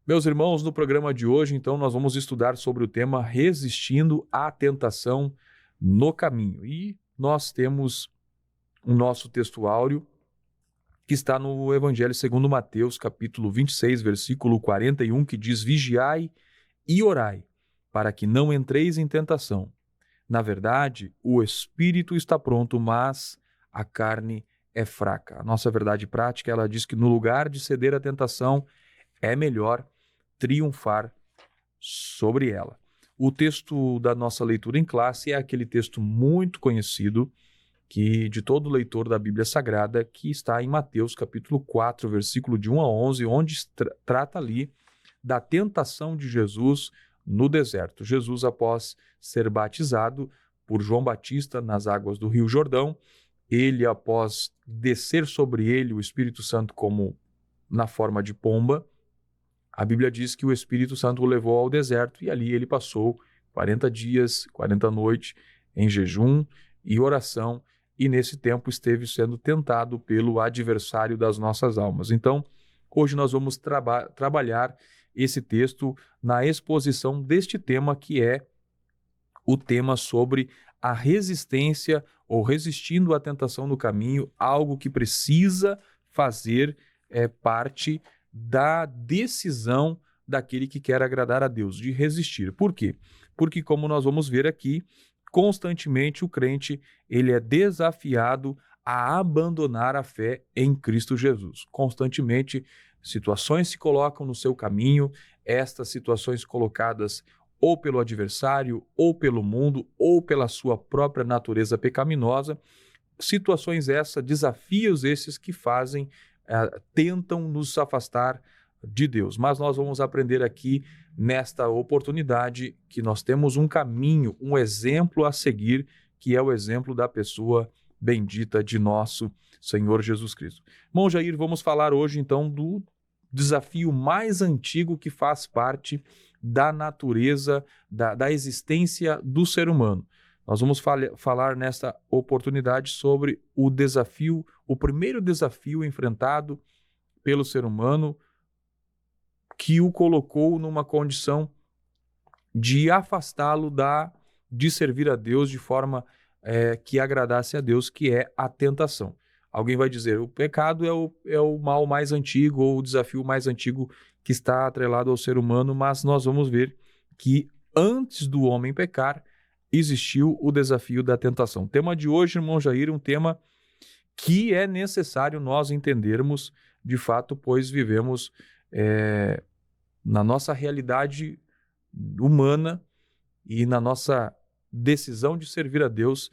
Meus irmãos, no programa de hoje, então, nós vamos estudar sobre o tema Resistindo à Tentação no Caminho. E nós temos o nosso texto áureo que está no Evangelho segundo Mateus, capítulo 26, versículo 41, que diz: Vigiai e orai, para que não entreis em tentação. Na verdade, o espírito está pronto, mas a carne é fraca. A nossa verdade prática, ela diz que no lugar de ceder à tentação, é melhor triunfar sobre ela. O texto da nossa leitura em classe é aquele texto muito conhecido de todo leitor da Bíblia Sagrada, que está em Mateus capítulo 4, versículo de 1 a 11, onde trata ali da tentação de Jesus no deserto. Jesus, após ser batizado por João Batista nas águas do Rio Jordão, ele, após descer sobre ele o Espírito Santo como na forma de pomba, a Bíblia diz que o Espírito Santo o levou ao deserto e ali ele passou 40 dias, 40 noites em jejum e oração, e nesse tempo esteve sendo tentado pelo adversário das nossas almas. Então, hoje nós vamos trabalhar esse texto na exposição deste tema, que é o tema sobre a resistência ou resistindo à tentação no caminho, algo que precisa fazer parte da decisão daquele que quer agradar a Deus, de resistir. Por quê? Porque, como nós vamos ver aqui, constantemente o crente ele é desafiado a abandonar a fé em Cristo Jesus. Constantemente situações se colocam no seu caminho, estas situações colocadas ou pelo adversário, ou pelo mundo, ou pela sua própria natureza pecaminosa, situações essas, desafios esses que tentam nos afastar de Deus. Mas nós vamos aprender aqui, nesta oportunidade, que nós temos um caminho, um exemplo a seguir, que é o exemplo da pessoa bendita de nosso Senhor Jesus Cristo. Irmão Jair, vamos falar hoje então do desafio mais antigo que faz parte da natureza, da existência do ser humano. Nós vamos falar nesta oportunidade sobre o primeiro desafio enfrentado pelo ser humano, que o colocou numa condição de afastá-lo de servir a Deus de forma que agradasse a Deus, que é a tentação. Alguém vai dizer, o pecado é o mal mais antigo, ou o desafio mais antigo que está atrelado ao ser humano, mas nós vamos ver que antes do homem pecar, existiu o desafio da tentação. O tema de hoje, irmão Jair, é um tema que é necessário nós entendermos de fato, pois vivemos na nossa realidade humana e na nossa decisão de servir a Deus,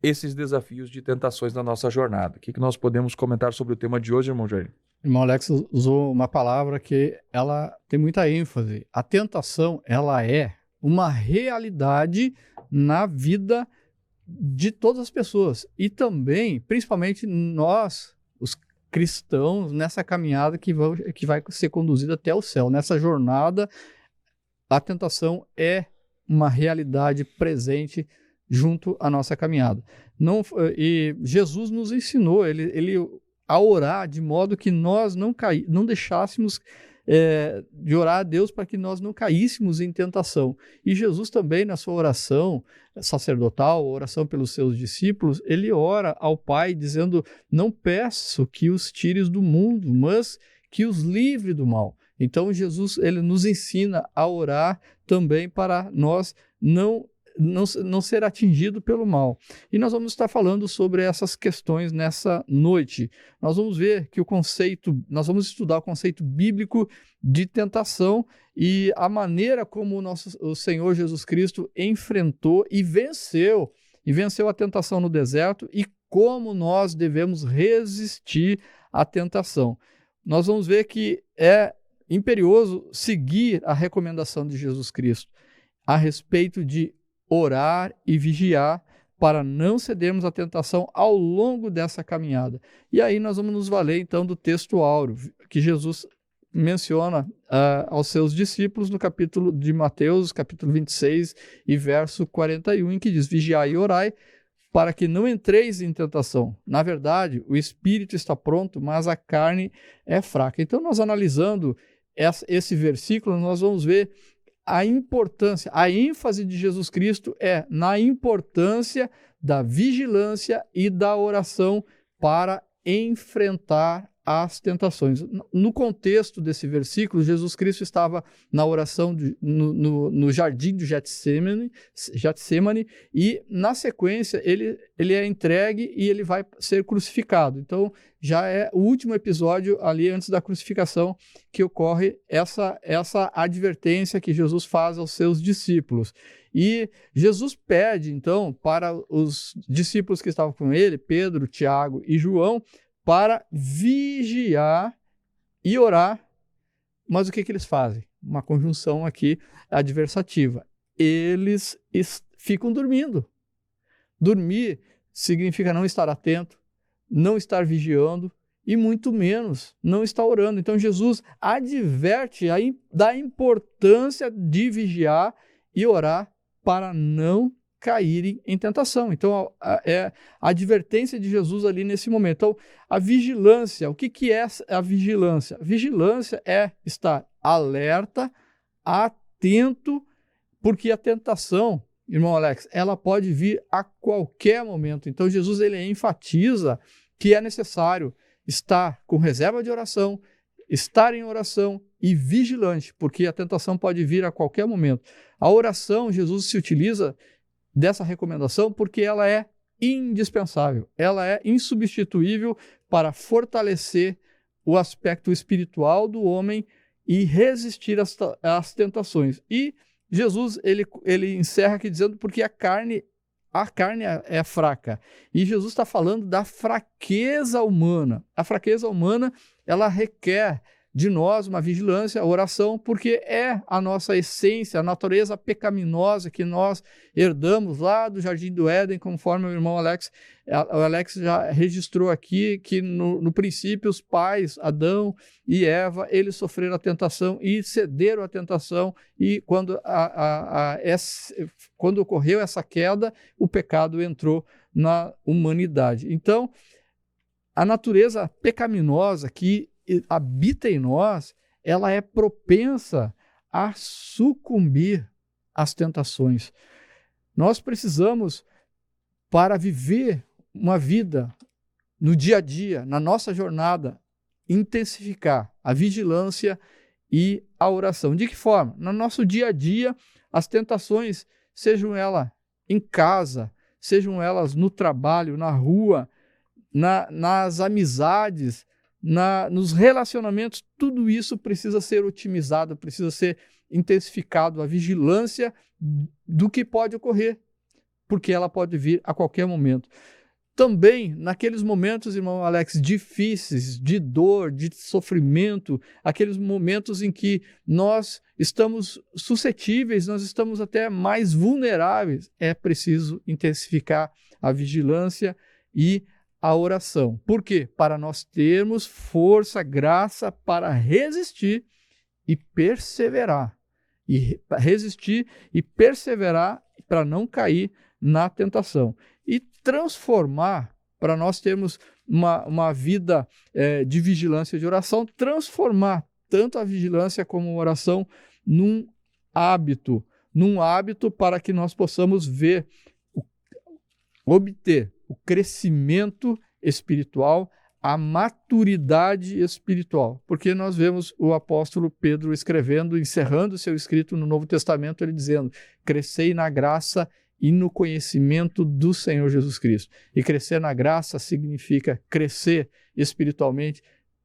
esses desafios de tentações na nossa jornada. O que nós podemos comentar sobre o tema de hoje, irmão Jair? Irmão Alex usou uma palavra que ela tem muita ênfase. A tentação, ela é uma realidade na vida de todas as pessoas. E também, principalmente nós, os cristãos, nessa caminhada que vai ser conduzida até o céu. Nessa jornada, a tentação é uma realidade presente junto à nossa caminhada. E Jesus nos ensinou ele a orar de modo que nós não deixássemos de orar a Deus para que nós não caíssemos em tentação. E Jesus também, na sua oração sacerdotal, oração pelos seus discípulos, ele ora ao Pai dizendo: não peço que os tires do mundo, mas que os livre do mal. Então Jesus ele nos ensina a orar também para nós não ser atingido pelo mal. E nós vamos estar falando sobre essas questões nessa noite. Nós vamos ver que nós vamos estudar o conceito bíblico de tentação e a maneira como o Senhor Jesus Cristo enfrentou e venceu a tentação no deserto e como nós devemos resistir à tentação. Nós vamos ver que é imperioso seguir a recomendação de Jesus Cristo a respeito de orar e vigiar para não cedermos à tentação ao longo dessa caminhada. E aí nós vamos nos valer então do texto áureo que Jesus menciona aos seus discípulos no capítulo de Mateus, capítulo 26 e verso 41, em que diz: vigiai e orai para que não entreis em tentação. Na verdade, o espírito está pronto, mas a carne é fraca. Então nós analisando esse versículo, nós vamos ver a importância, a ênfase de Jesus Cristo é na importância da vigilância e da oração para enfrentar as tentações. No contexto desse versículo, Jesus Cristo estava na oração no jardim de Getsemane, e na sequência ele é entregue e ele vai ser crucificado. Então já é o último episódio ali antes da crucificação que ocorre essa advertência que Jesus faz aos seus discípulos. E Jesus pede então para os discípulos que estavam com ele, Pedro, Tiago e João, para vigiar e orar. Mas o que eles fazem? Uma conjunção aqui adversativa. Eles ficam dormindo. Dormir significa não estar atento, não estar vigiando e muito menos não estar orando. Então Jesus adverte da importância de vigiar e orar para não caírem em tentação. Então, é a advertência de Jesus ali nesse momento. Então, a vigilância, o que é a vigilância? A vigilância é estar alerta, atento, porque a tentação, irmão Alex, ela pode vir a qualquer momento. Então, Jesus ele enfatiza que é necessário estar com reserva de oração, estar em oração e vigilante, porque a tentação pode vir a qualquer momento. A oração, Jesus se utiliza dessa recomendação porque ela é indispensável, ela é insubstituível para fortalecer o aspecto espiritual do homem e resistir às tentações. E Jesus ele encerra aqui dizendo porque a carne é fraca. E Jesus está falando da fraqueza humana. A fraqueza humana ela requer de nós uma vigilância, a oração, porque é a nossa essência, a natureza pecaminosa que nós herdamos lá do Jardim do Éden, conforme o irmão Alex já registrou aqui, que no princípio os pais, Adão e Eva, eles sofreram a tentação e cederam à tentação, e quando ocorreu essa queda, o pecado entrou na humanidade. Então, a natureza pecaminosa que habita em nós, ela é propensa a sucumbir às tentações. Nós precisamos, para viver uma vida no dia a dia, na nossa jornada, intensificar a vigilância e a oração. De que forma? No nosso dia a dia, as tentações, sejam elas em casa, sejam elas no trabalho, na rua, nas amizades, nos relacionamentos, tudo isso precisa ser otimizado, precisa ser intensificado, a vigilância do que pode ocorrer, porque ela pode vir a qualquer momento. Também, naqueles momentos, irmão Alex, difíceis, de dor, de sofrimento, aqueles momentos em que nós estamos suscetíveis, nós estamos até mais vulneráveis, é preciso intensificar a vigilância e a oração. Por quê? Para nós termos força, graça para resistir e perseverar. Resistir e perseverar para não cair na tentação. E transformar, para nós termos uma vida de vigilância e de oração, transformar tanto a vigilância como a oração num hábito para que nós possamos obter o crescimento espiritual, a maturidade espiritual. Porque nós vemos o apóstolo Pedro encerrando seu escrito no Novo Testamento, ele dizendo: crescei na graça e no conhecimento do Senhor Jesus Cristo. E crescer na graça significa crescer espiritualmente,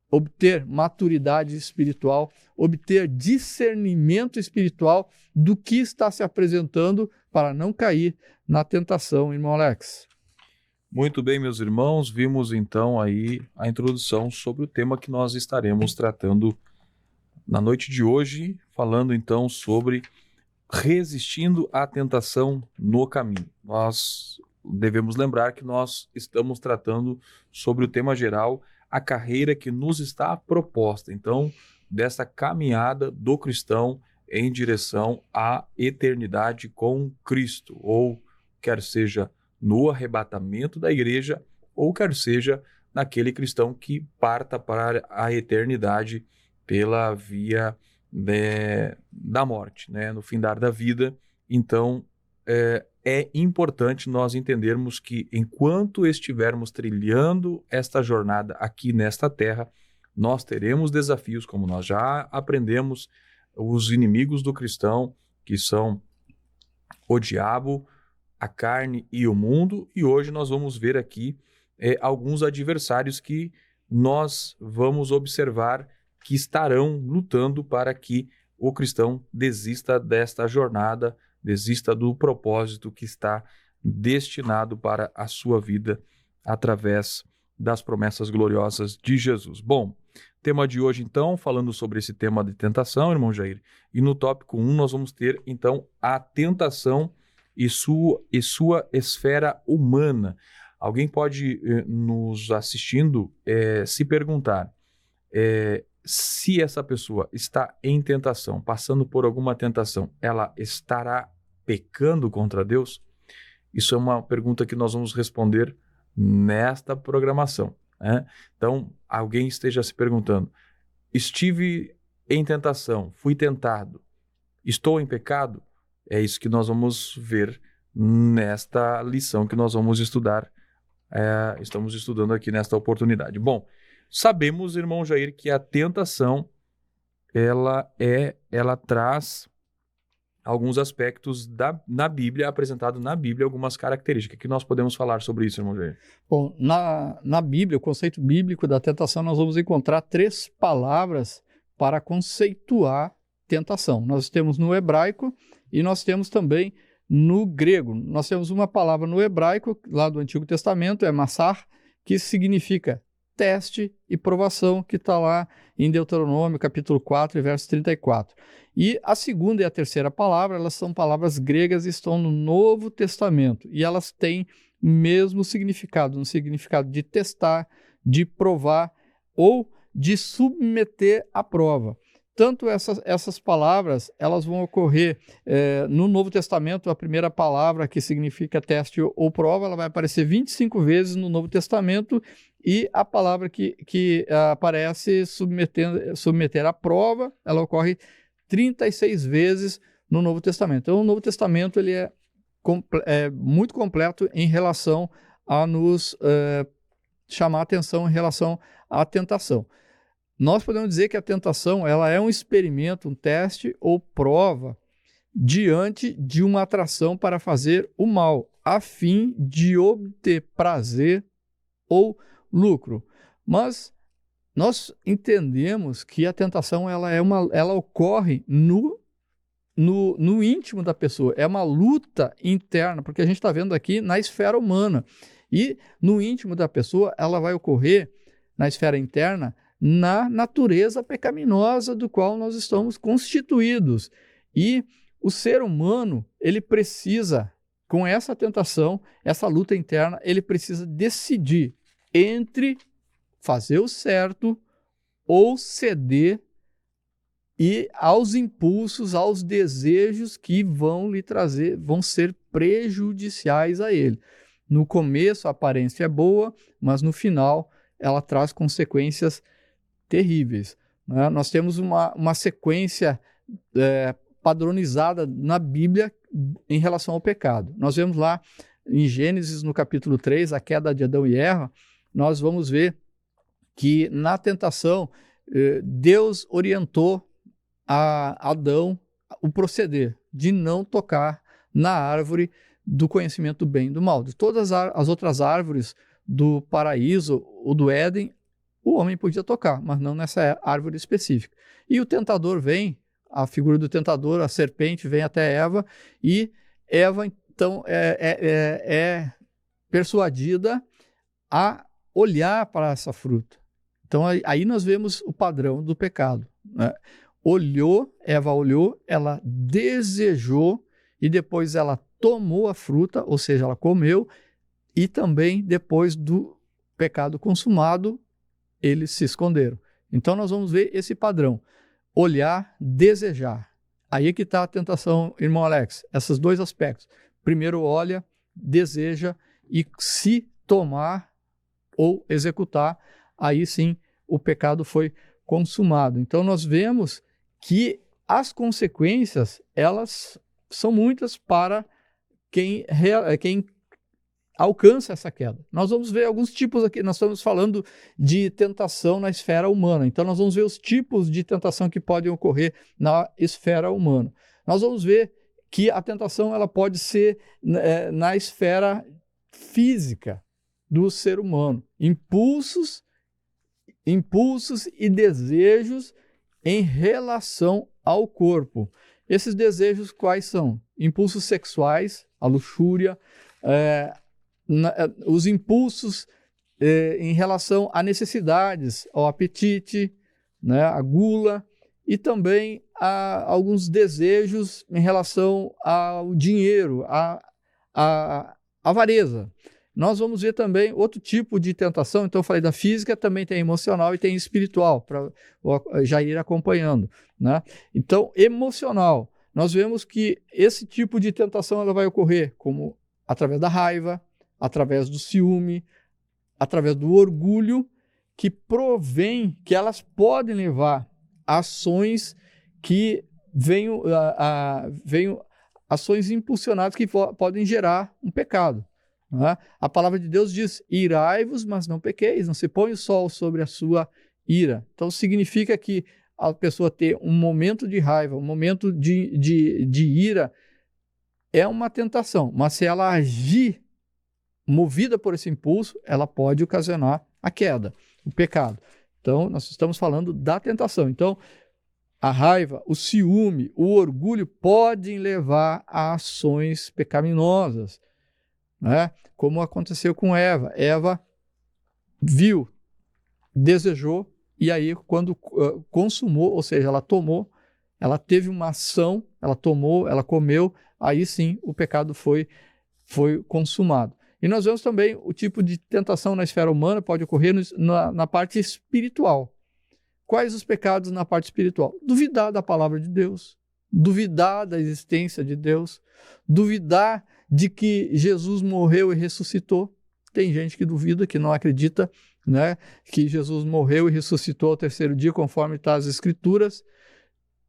obter maturidade espiritual, obter discernimento espiritual do que está se apresentando para não cair na tentação, irmão Alex. Muito bem, meus irmãos, vimos então aí a introdução sobre o tema que nós estaremos tratando na noite de hoje, falando então sobre resistindo à tentação no caminho. Nós devemos lembrar que nós estamos tratando sobre o tema geral, a carreira que nos está proposta, então, dessa caminhada do cristão em direção à eternidade com Cristo, ou quer seja no arrebatamento da igreja, ou quer seja naquele cristão que parta para a eternidade pela via da morte, né? No findar da vida. Então, é importante nós entendermos que enquanto estivermos trilhando esta jornada aqui nesta terra, nós teremos desafios, como nós já aprendemos, os inimigos do cristão, que são o diabo, a carne e o mundo, e hoje nós vamos ver aqui alguns adversários que nós vamos observar que estarão lutando para que o cristão desista desta jornada, desista do propósito que está destinado para a sua vida através das promessas gloriosas de Jesus. Bom, tema de hoje então, falando sobre esse tema de tentação, irmão Jair, e no tópico 1 nós vamos ter então a tentação e sua esfera humana. Alguém pode, nos assistindo, se perguntar se essa pessoa está em tentação, passando por alguma tentação, ela estará pecando contra Deus? Isso é uma pergunta que nós vamos responder nesta programação, né? Então, alguém esteja se perguntando, estive em tentação, fui tentado, estou em pecado? É isso que nós vamos ver nesta lição que nós vamos estudar, estamos estudando aqui nesta oportunidade. Bom, sabemos, irmão Jair, que a tentação, ela traz alguns aspectos na Bíblia, apresentado na Bíblia, algumas características. Que nós podemos falar sobre isso, irmão Jair? Bom, na Bíblia, o conceito bíblico da tentação, nós vamos encontrar 3 palavras para conceituar tentação. Nós temos no hebraico e nós temos também no grego. Nós temos uma palavra no hebraico, lá do Antigo Testamento, é massar, que significa teste e provação, que está lá em Deuteronômio, capítulo 4, verso 34. E a segunda e a terceira palavra, elas são palavras gregas e estão no Novo Testamento. E elas têm o mesmo significado, um significado de testar, de provar ou de submeter à prova. Tanto essas palavras, elas vão ocorrer no Novo Testamento. A primeira palavra, que significa teste ou prova, ela vai aparecer 25 vezes no Novo Testamento, e a palavra que aparece submeter à prova, ela ocorre 36 vezes no Novo Testamento. Então, o Novo Testamento ele é muito completo em relação a nos chamar a atenção em relação à tentação. Nós podemos dizer que a tentação ela é um experimento, um teste ou prova diante de uma atração para fazer o mal, a fim de obter prazer ou lucro. Mas nós entendemos que a tentação ela ocorre no íntimo da pessoa, é uma luta interna, porque a gente está vendo aqui na esfera humana. E no íntimo da pessoa, ela vai ocorrer na esfera interna, na natureza pecaminosa do qual nós estamos constituídos. E o ser humano, ele precisa, com essa tentação, essa luta interna, ele precisa decidir entre fazer o certo ou ceder e aos impulsos, aos desejos que vão ser prejudiciais a ele. No começo a aparência é boa, mas no final ela traz consequências terríveis, né? Nós temos uma sequência padronizada na Bíblia em relação ao pecado. Nós vemos lá em Gênesis, no capítulo 3, a queda de Adão e Eva. Nós vamos ver que na tentação Deus orientou a Adão o proceder de não tocar na árvore do conhecimento do bem e do mal. De todas as outras árvores do paraíso ou do Éden, o homem podia tocar, mas não nessa árvore específica. E o tentador vem, a figura do tentador, a serpente, vem até Eva, e Eva, então, é persuadida a olhar para essa fruta. Então, aí nós vemos o padrão do pecado, né? Eva olhou, ela desejou, e depois ela tomou a fruta, ou seja, ela comeu, e também depois do pecado consumado, eles se esconderam. Então nós vamos ver esse padrão, olhar, desejar. Aí é que está a tentação, irmão Alex, esses 2 aspectos. Primeiro olha, deseja, e se tomar ou executar, aí sim o pecado foi consumado. Então, nós vemos que as consequências, elas são muitas para quem alcança essa queda. Nós vamos ver alguns tipos aqui, nós estamos falando de tentação na esfera humana, então nós vamos ver os tipos de tentação que podem ocorrer na esfera humana. Nós vamos ver que a tentação ela pode ser na esfera física do ser humano. Impulsos e desejos em relação ao corpo. Esses desejos quais são? Impulsos sexuais, a luxúria, os impulsos em relação a necessidades, ao apetite, né, a gula, e também a alguns desejos em relação ao dinheiro, a avareza. Nós vamos ver também outro tipo de tentação, então eu falei da física, também tem emocional e tem espiritual, para já ir acompanhando, né? Então, emocional, nós vemos que esse tipo de tentação ela vai ocorrer como através da raiva, através do ciúme, através do orgulho, que provém, que elas podem levar a ações que venham ações impulsionadas que podem gerar um pecado. Né? A palavra de Deus diz, irai-vos, mas não pequeis, não se põe o sol sobre a sua ira. Então significa que a pessoa ter um momento de raiva, um momento de ira, é uma tentação, mas se ela agir movida por esse impulso, ela pode ocasionar a queda, o pecado. Então, nós estamos falando da tentação. Então, a raiva, o ciúme, o orgulho podem levar a ações pecaminosas, né? Como aconteceu com Eva. Eva viu, desejou, e aí quando consumou, ou seja, ela tomou, ela teve uma ação, ela tomou, ela comeu, aí sim o pecado foi consumado. E nós vemos também o tipo de tentação na esfera humana pode ocorrer na parte espiritual. Quais os pecados na parte espiritual? Duvidar da palavra de Deus, duvidar da existência de Deus, duvidar de que Jesus morreu e ressuscitou. Tem gente que duvida, que não acredita, né, que Jesus morreu e ressuscitou ao terceiro dia, conforme está as Escrituras.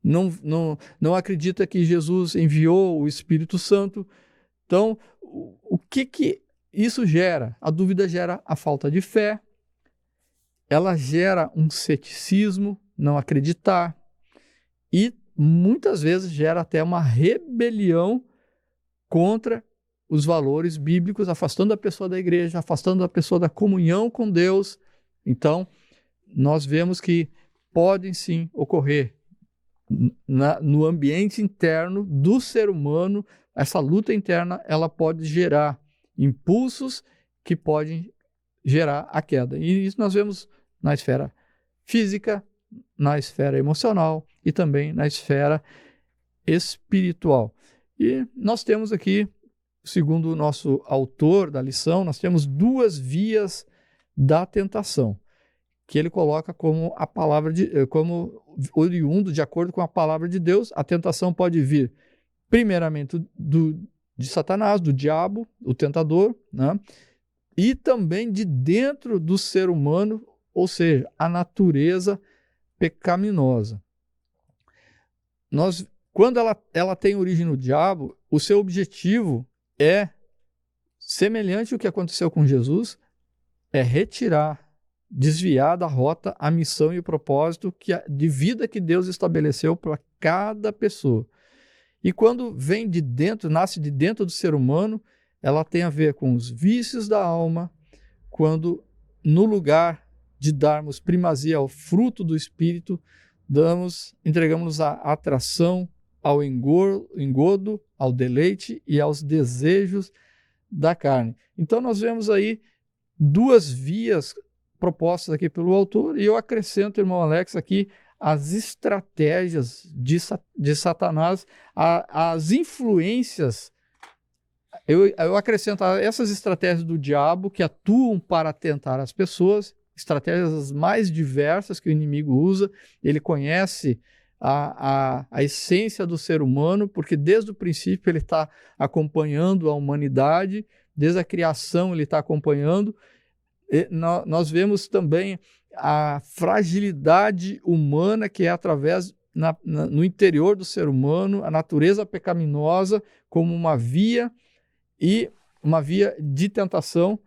Não acredita que Jesus enviou o Espírito Santo. Então, o que isso gera? A dúvida gera a falta de fé, ela gera um ceticismo, não acreditar, e muitas vezes gera até uma rebelião contra os valores bíblicos, afastando a pessoa da igreja, afastando a pessoa da comunhão com Deus. Então, nós vemos que podem sim ocorrer no ambiente interno do ser humano, essa luta interna, ela pode gerar impulsos que podem gerar a queda. E isso nós vemos na esfera física, na esfera emocional e também na esfera espiritual. E nós temos aqui, segundo o nosso autor da lição, nós temos duas vias da tentação, que ele coloca como a palavra como oriundo de acordo com a palavra de Deus. A tentação pode vir primeiramente de Satanás, do diabo, o tentador, né? E também de dentro do ser humano, ou seja, a natureza pecaminosa. Quando ela tem origem no diabo, o seu objetivo é semelhante ao que aconteceu com Jesus, é retirar, desviar da rota a missão e o propósito de vida que Deus estabeleceu para cada pessoa. E quando vem de dentro, nasce de dentro do ser humano, ela tem a ver com os vícios da alma, quando no lugar de darmos primazia ao fruto do Espírito, entregamos a atração ao engodo, ao deleite e aos desejos da carne. Então nós vemos aí duas vias propostas aqui pelo autor, e eu acrescento, irmão Alex, aqui as estratégias de Satanás, as influências. Eu acrescento essas estratégias do diabo que atuam para tentar as pessoas, estratégias as mais diversas que o inimigo usa. Ele conhece a essência do ser humano, porque desde o princípio ele está acompanhando a humanidade, desde a criação ele está acompanhando, Nós vemos também a fragilidade humana que é através no interior do ser humano, a natureza pecaminosa como uma via de tentação,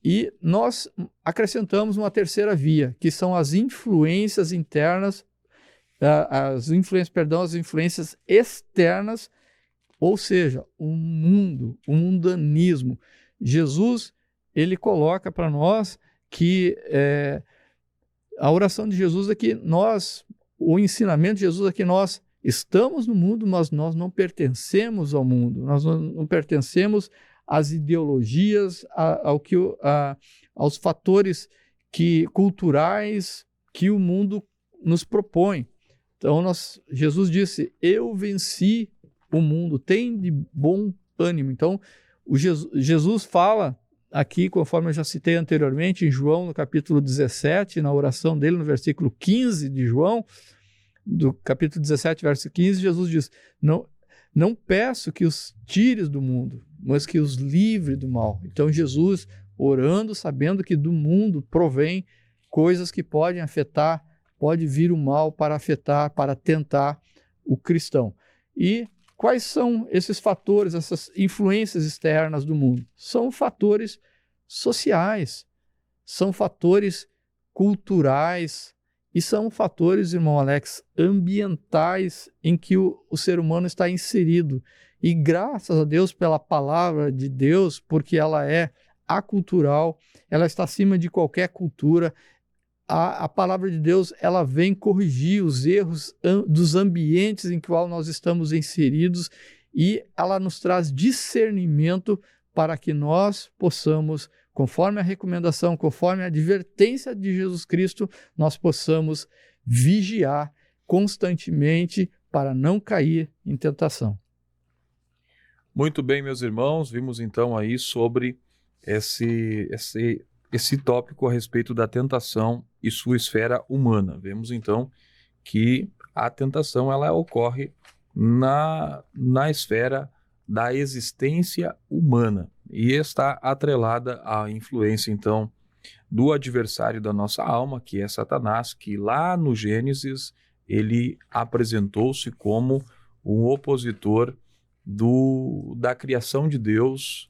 e nós acrescentamos uma terceira via, que são as influências internas, as influências externas, ou seja, o mundanismo. Jesus, ele coloca para nós que a oração de Jesus é que o ensinamento de Jesus é que nós estamos no mundo, mas nós não pertencemos ao mundo, nós não pertencemos às ideologias, aos fatores culturais que o mundo nos propõe. Então, Jesus disse, eu venci o mundo, tem de bom ânimo. Então, Jesus fala aqui, conforme eu já citei anteriormente, em João, no capítulo 17, na oração dele, no versículo 15 de João, do capítulo 17, verso 15, Jesus diz, não peço que os tires do mundo, mas que os livre do mal. Então, Jesus, orando, sabendo que do mundo provém coisas que podem afetar, pode vir o mal para afetar, para tentar o cristão. E quais são esses fatores, essas influências externas do mundo? São fatores sociais, são fatores culturais e são fatores, irmão Alex, ambientais em que o ser humano está inserido. E graças a Deus pela palavra de Deus, porque ela é acultural, ela está acima de qualquer cultura. A palavra de Deus, ela vem corrigir os erros dos ambientes em que nós estamos inseridos, e ela nos traz discernimento para que nós possamos, conforme a recomendação, conforme a advertência de Jesus Cristo, nós possamos vigiar constantemente para não cair em tentação. Muito bem, meus irmãos, vimos então aí sobre esse tópico a respeito da tentação e sua esfera humana. Vemos então que a tentação ela ocorre na esfera da existência humana e está atrelada à influência então do adversário da nossa alma, que é Satanás, que lá no Gênesis ele apresentou-se como um opositor da criação de Deus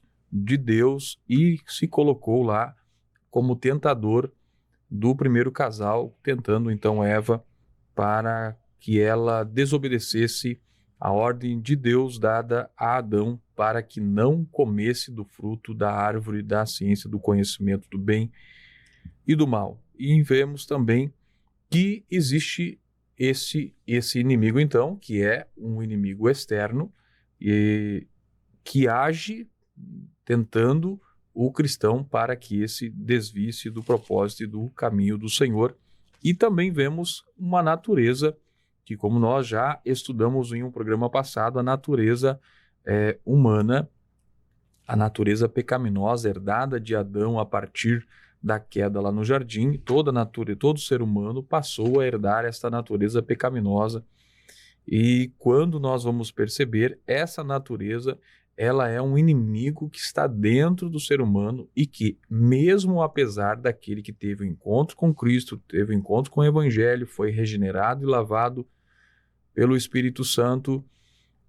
e se colocou lá como tentador do primeiro casal, tentando então Eva para que ela desobedecesse a ordem de Deus dada a Adão para que não comesse do fruto da árvore da ciência do conhecimento do bem e do mal. E vemos também que existe esse inimigo então, que é um inimigo externo e que age tentando o cristão para que esse desvie-se do propósito e do caminho do Senhor. E também vemos uma natureza que, como nós já estudamos em um programa passado, a natureza humana, a natureza pecaminosa herdada de Adão a partir da queda lá no jardim, todo ser humano passou a herdar esta natureza pecaminosa. E quando nós vamos perceber, essa natureza ela é um inimigo que está dentro do ser humano e que, mesmo apesar daquele que teve um encontro com Cristo, teve um encontro com o Evangelho, foi regenerado e lavado pelo Espírito Santo,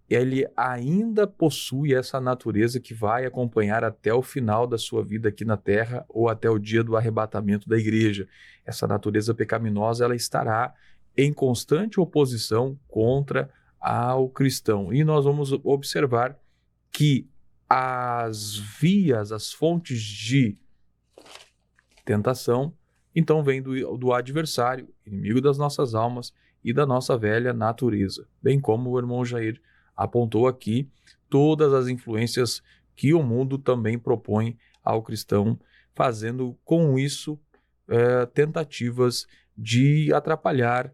ele ainda possui essa natureza que vai acompanhar até o final da sua vida aqui na Terra ou até o dia do arrebatamento da igreja. Essa natureza pecaminosa ela estará em constante oposição contra ao cristão. E nós vamos observar que as fontes de tentação, então vem do adversário, inimigo das nossas almas e da nossa velha natureza. Bem como o irmão Jair apontou aqui, todas as influências que o mundo também propõe ao cristão, fazendo com isso tentativas de atrapalhar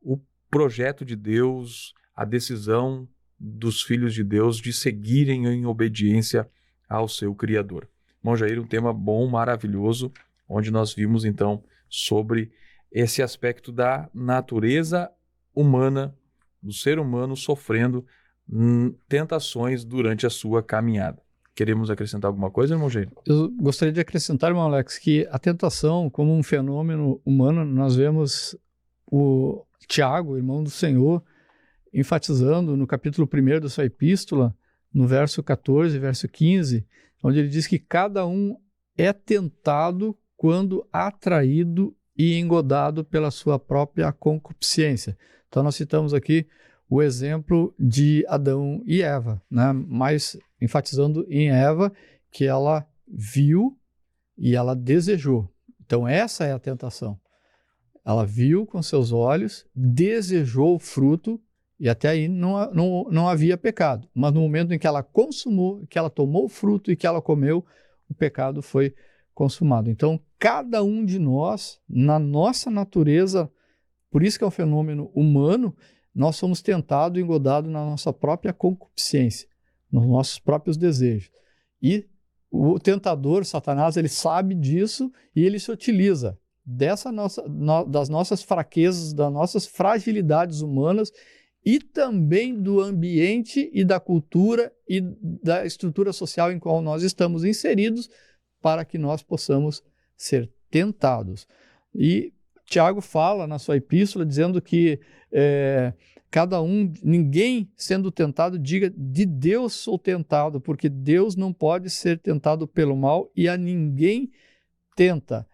o projeto de Deus, a decisão dos filhos de Deus de seguirem em obediência ao seu Criador. Irmão Jair, um tema bom, maravilhoso, onde nós vimos então sobre esse aspecto da natureza humana, do ser humano sofrendo tentações durante a sua caminhada. Queremos acrescentar alguma coisa, irmão Jair? Eu gostaria de acrescentar, irmão Alex, que a tentação, como um fenômeno humano, nós vemos o Tiago, irmão do Senhor, enfatizando no capítulo 1 da sua epístola, no verso 14, verso 15, onde ele diz que cada um é tentado quando atraído e engodado pela sua própria concupiscência. Então nós citamos aqui o exemplo de Adão e Eva, né? Mas enfatizando em Eva que ela viu e ela desejou. Então essa é a tentação. Ela viu com seus olhos, desejou o fruto e até aí não havia pecado. Mas no momento em que ela consumou, que ela tomou o fruto e que ela comeu, o pecado foi consumado. Então cada um de nós, na nossa natureza, por isso que é um fenômeno humano, nós somos tentados e engodados na nossa própria concupiscência, nos nossos próprios desejos. E o tentador, Satanás, ele sabe disso e ele se utiliza das nossas fraquezas, das nossas fragilidades humanas e também do ambiente e da cultura e da estrutura social em qual nós estamos inseridos para que nós possamos ser tentados. E Tiago fala na sua epístola dizendo que ninguém sendo tentado diga de Deus sou tentado, porque Deus não pode ser tentado pelo mal e a ninguém tenta.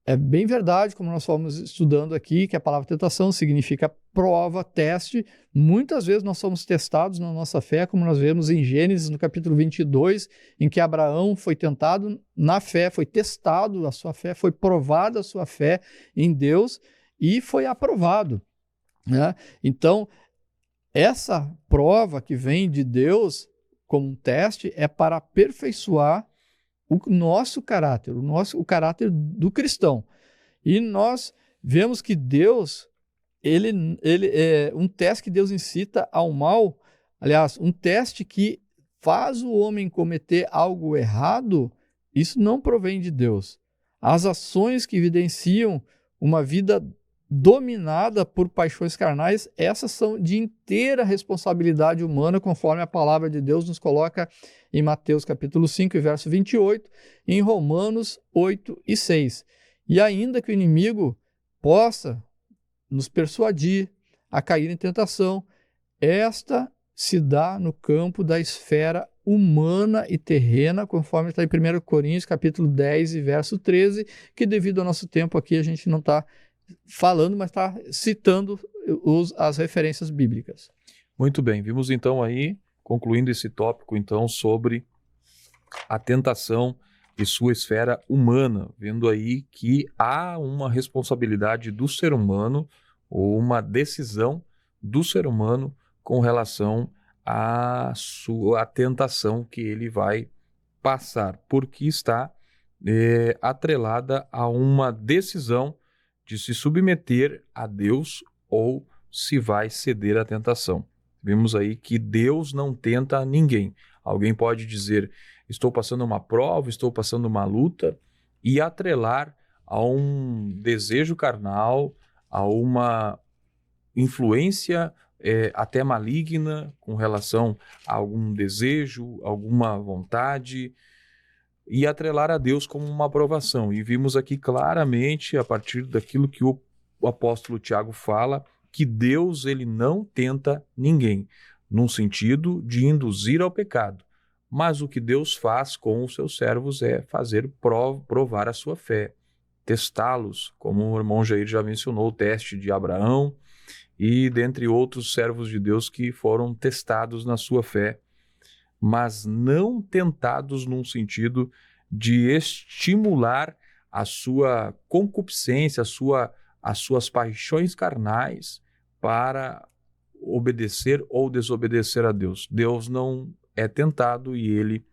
É bem verdade, como nós fomos estudando aqui, que a palavra tentação significa prova, teste. Muitas vezes nós somos testados na nossa fé, como nós vemos em Gênesis, no capítulo 22, em que Abraão foi tentado na fé, foi testado a sua fé, foi provada a sua fé em Deus e foi aprovado, né? Então, essa prova que vem de Deus como um teste é para aperfeiçoar o nosso caráter, o caráter do cristão. E nós vemos que Deus, ele é um teste que Deus incita ao mal, aliás, um teste que faz o homem cometer algo errado, isso não provém de Deus. As ações que evidenciam uma vida dominada por paixões carnais, essas são de inteira responsabilidade humana, conforme a palavra de Deus nos coloca em Mateus capítulo 5, verso 28, e em Romanos 8 e 6. E ainda que o inimigo possa nos persuadir a cair em tentação, esta se dá no campo da esfera humana e terrena, conforme está em 1 Coríntios capítulo 10 e verso 13, que devido ao nosso tempo aqui a gente não está falando, mas está citando as referências bíblicas. Muito bem, vimos então aí, concluindo esse tópico então sobre a tentação e sua esfera humana, vendo aí que há uma responsabilidade do ser humano ou uma decisão do ser humano com relação à sua tentação que ele vai passar, porque está atrelada a uma decisão de se submeter a Deus ou se vai ceder à tentação. Vimos aí que Deus não tenta ninguém. Alguém pode dizer, estou passando uma prova, estou passando uma luta, e atrelar a um desejo carnal, a uma influência até maligna com relação a algum desejo, alguma vontade, e atrelar a Deus como uma aprovação. E vimos aqui claramente, a partir daquilo que o apóstolo Tiago fala, que Deus ele não tenta ninguém, num sentido de induzir ao pecado. Mas o que Deus faz com os seus servos é fazer provar a sua fé, testá-los, como o irmão Jair já mencionou, o teste de Abraão e dentre outros servos de Deus que foram testados na sua fé, mas não tentados num sentido de estimular a sua concupiscência, as suas paixões carnais para obedecer ou desobedecer a Deus. Deus não é tentado e ele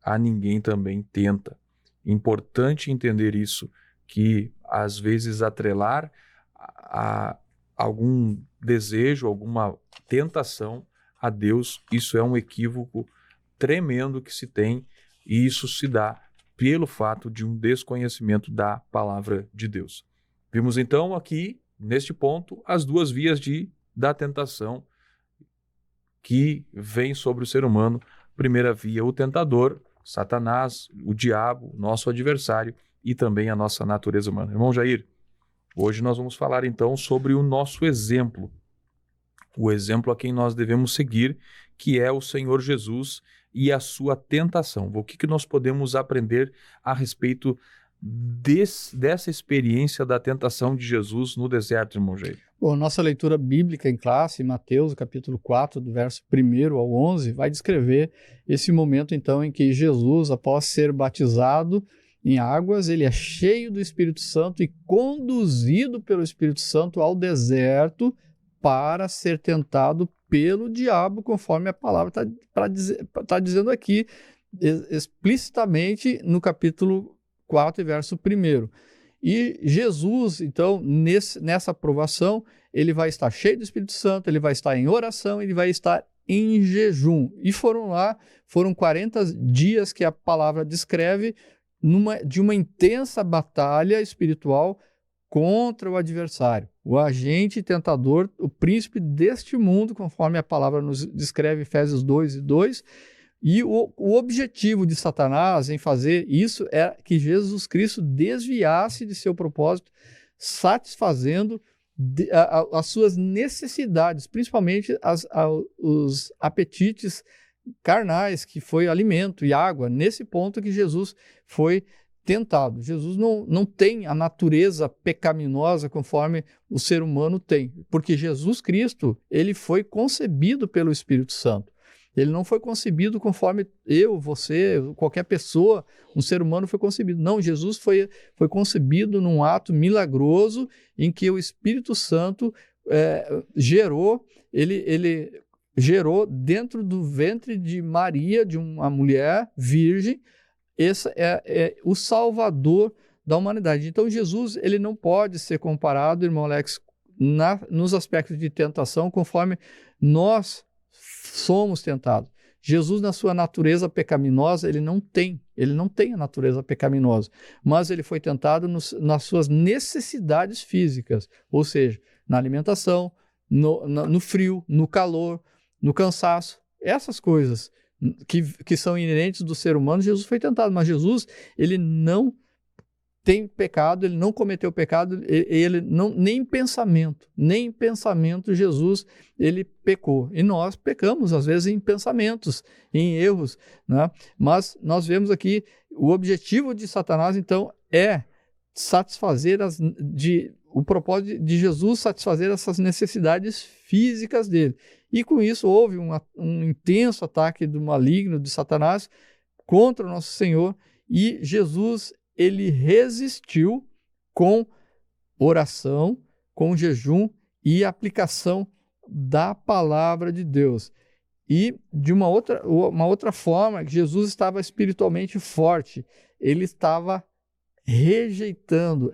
a ninguém também tenta. Importante entender isso, que às vezes atrelar a algum desejo, alguma tentação a Deus, isso é um equívoco tremendo que se tem, e isso se dá pelo fato de um desconhecimento da palavra de Deus. Vimos então aqui, neste ponto, as duas vias da tentação que vem sobre o ser humano Primeira via, o tentador, Satanás, o diabo, nosso adversário e também a nossa natureza humana. Irmão Jair, hoje nós vamos falar então sobre o nosso exemplo, o exemplo a quem nós devemos seguir, que é o Senhor Jesus e a sua tentação. O que nós podemos aprender a respeito dessa experiência da tentação de Jesus no deserto, irmão Jair? Bom, nossa leitura bíblica em classe, Mateus, capítulo 4, do verso 1 ao 11, vai descrever esse momento, então, em que Jesus, após ser batizado em águas, ele é cheio do Espírito Santo e conduzido pelo Espírito Santo ao deserto para ser tentado pelo diabo, conforme a palavra está dizendo aqui, explicitamente no capítulo 4, verso 1. E Jesus, então, nessa aprovação, ele vai estar cheio do Espírito Santo, ele vai estar em oração, ele vai estar em jejum. E foram 40 dias que a palavra descreve de uma intensa batalha espiritual contra o adversário, o agente tentador, o príncipe deste mundo, conforme a palavra nos descreve, Efésios 2:2. E o objetivo de Satanás em fazer isso é que Jesus Cristo desviasse de seu propósito, satisfazendo as suas necessidades, principalmente os apetites carnais, que foi alimento e água. Nesse ponto que Jesus foi tentado. Jesus não tem a natureza pecaminosa conforme o ser humano tem, porque Jesus Cristo, ele foi concebido pelo Espírito Santo. Ele não foi concebido conforme eu, você, qualquer pessoa, um ser humano foi concebido. Não, Jesus foi concebido num ato milagroso em que o Espírito Santo ele gerou dentro do ventre de Maria, de uma mulher virgem. Esse é o Salvador da humanidade. Então, Jesus, ele não pode ser comparado, irmão Alex, nos aspectos de tentação, conforme nós somos tentados. Jesus, na sua natureza pecaminosa, ele não tem a natureza pecaminosa, mas ele foi tentado nas suas necessidades físicas, ou seja, na alimentação, no frio, no calor, no cansaço, essas coisas que são inerentes do ser humano. Jesus foi tentado, mas Jesus, ele não tem pecado, ele não cometeu pecado, ele não, nem em pensamento Jesus, ele pecou. E nós pecamos, às vezes, em pensamentos, em erros, né? Mas nós vemos aqui, o objetivo de Satanás, então, é satisfazer o propósito de Jesus satisfazer essas necessidades físicas dele. E com isso houve um intenso ataque do maligno de Satanás contra o nosso Senhor, e Jesus, ele resistiu com oração, com jejum e aplicação da palavra de Deus. E de uma outra forma, Jesus estava espiritualmente forte. Ele estava rejeitando,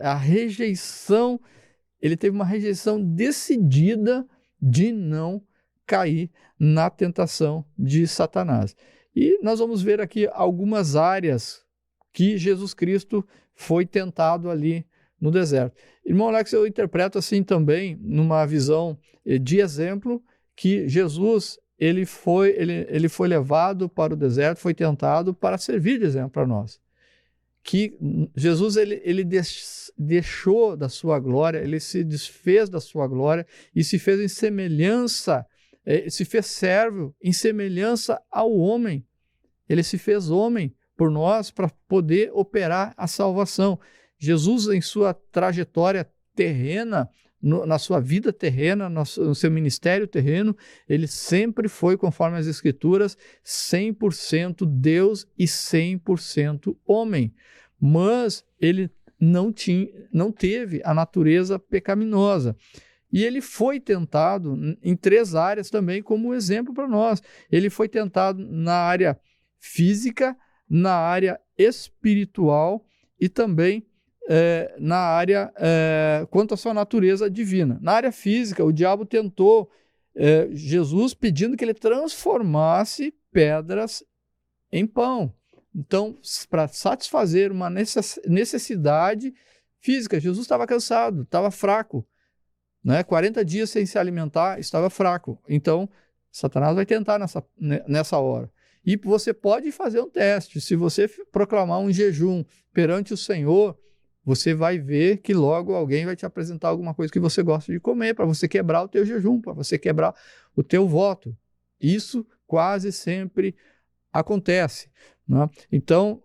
ele teve uma rejeição decidida de não cair na tentação de Satanás. E nós vamos ver aqui algumas áreas que Jesus Cristo foi tentado ali no deserto. Irmão Alex, eu interpreto assim também, numa visão de exemplo, que Jesus ele foi levado para o deserto, foi tentado para servir de exemplo para nós. Que Jesus ele deixou da sua glória, ele se desfez da sua glória e se fez em semelhança, se fez servo em semelhança ao homem. Ele se fez homem por nós para poder operar a salvação. Jesus, em sua trajetória terrena, na sua vida terrena, no seu ministério terreno, ele sempre foi, conforme as Escrituras, 100% Deus e 100% homem. Mas ele não teve a natureza pecaminosa. E ele foi tentado em 3 áreas também, como exemplo para nós. Ele foi tentado na área física, na área espiritual e também na área quanto à sua natureza divina. Na área física, o diabo tentou Jesus pedindo que ele transformasse pedras em pão. Então, para satisfazer uma necessidade física, Jesus estava cansado, estava fraco, né? 40 dias sem se alimentar, estava fraco. Então, Satanás vai tentar nessa hora. E você pode fazer um teste. Se você proclamar um jejum perante o Senhor, você vai ver que logo alguém vai te apresentar alguma coisa que você gosta de comer, para você quebrar o teu jejum, para você quebrar o teu voto. Isso quase sempre acontece, né? Então,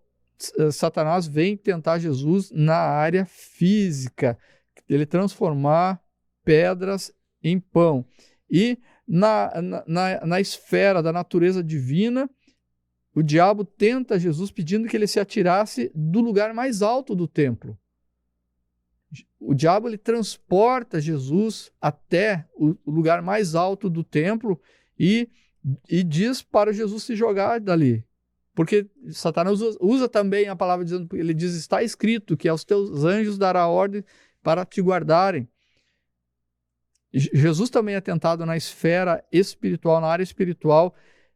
Satanás vem tentar Jesus na área física, ele transformar pedras em pão. E na esfera da natureza divina, o diabo tenta Jesus pedindo que ele se atirasse do lugar mais alto do templo. O diabo ele transporta Jesus até o lugar mais alto do templo e diz para Jesus se jogar dali. Porque Satanás usa também a palavra, dizendo, ele diz, está escrito que aos teus anjos dará ordem para te guardarem. Jesus também é tentado na esfera espiritual, na área espiritual,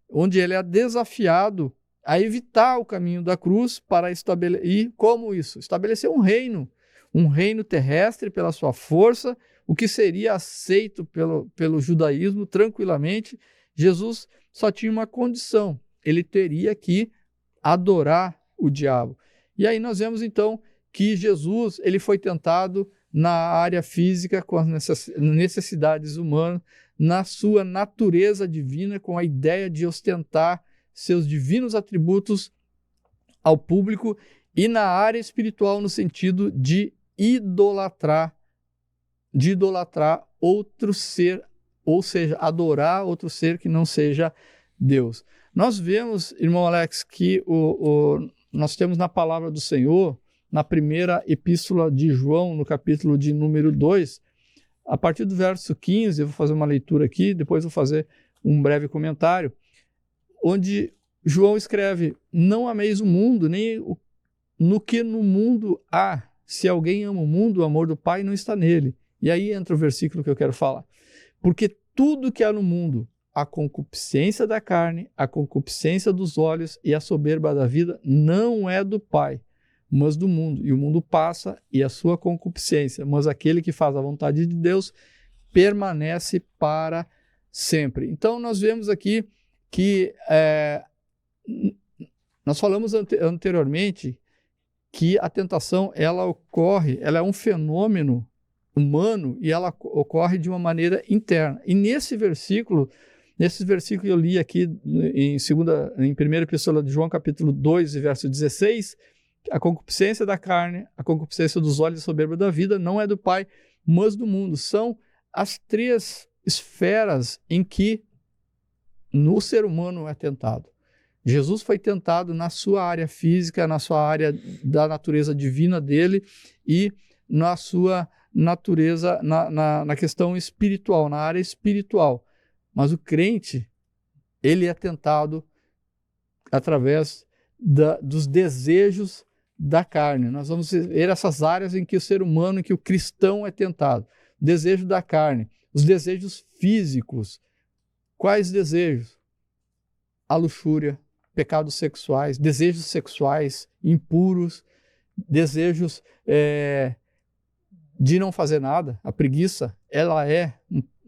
onde ele é desafiado a evitar o caminho da cruz para estabelecer. E como isso? Estabelecer um reino terrestre pela sua força, o que seria aceito pelo judaísmo tranquilamente. Jesus só tinha uma condição: ele teria que adorar o diabo. E aí nós vemos então que Jesus ele foi tentado na área física, com as necessidades humanas, na sua natureza divina, com a ideia de ostentar seus divinos atributos ao público, e na área espiritual no sentido de idolatrar outro ser, ou seja, adorar outro ser que não seja Deus. Nós vemos, irmão Alex, que nós temos na palavra do Senhor, na primeira epístola de João, no capítulo de número 2, a partir do verso 15, eu vou fazer uma leitura aqui, depois vou fazer um breve comentário, onde João escreve: não ameis o mundo, nem no que no mundo há. Se alguém ama o mundo, o amor do Pai não está nele. E aí entra o versículo que eu quero falar. Porque tudo que há no mundo, a concupiscência da carne, a concupiscência dos olhos e a soberba da vida, não é do Pai, mas do mundo. E o mundo passa e a sua concupiscência, mas aquele que faz a vontade de Deus permanece para sempre. Então nós vemos aqui que nós falamos anteriormente que a tentação ela é um fenômeno humano e ela ocorre de uma maneira interna. E nesses versículos que eu li aqui em 1ª Epístola de João, capítulo 2, verso 16, a concupiscência da carne, a concupiscência dos olhos e a soberba da vida não é do Pai, mas do mundo. São as 3 esferas em que no ser humano é tentado. Jesus foi tentado na sua área física, na sua área da natureza divina dele e na sua natureza, na questão espiritual, na área espiritual. Mas o crente, ele é tentado através dos desejos da carne. Nós vamos ver essas áreas em que o ser humano, em que o cristão é tentado. O desejo da carne, os desejos físicos. Quais desejos? A luxúria, pecados sexuais, desejos sexuais impuros, desejos de não fazer nada. A preguiça, ela é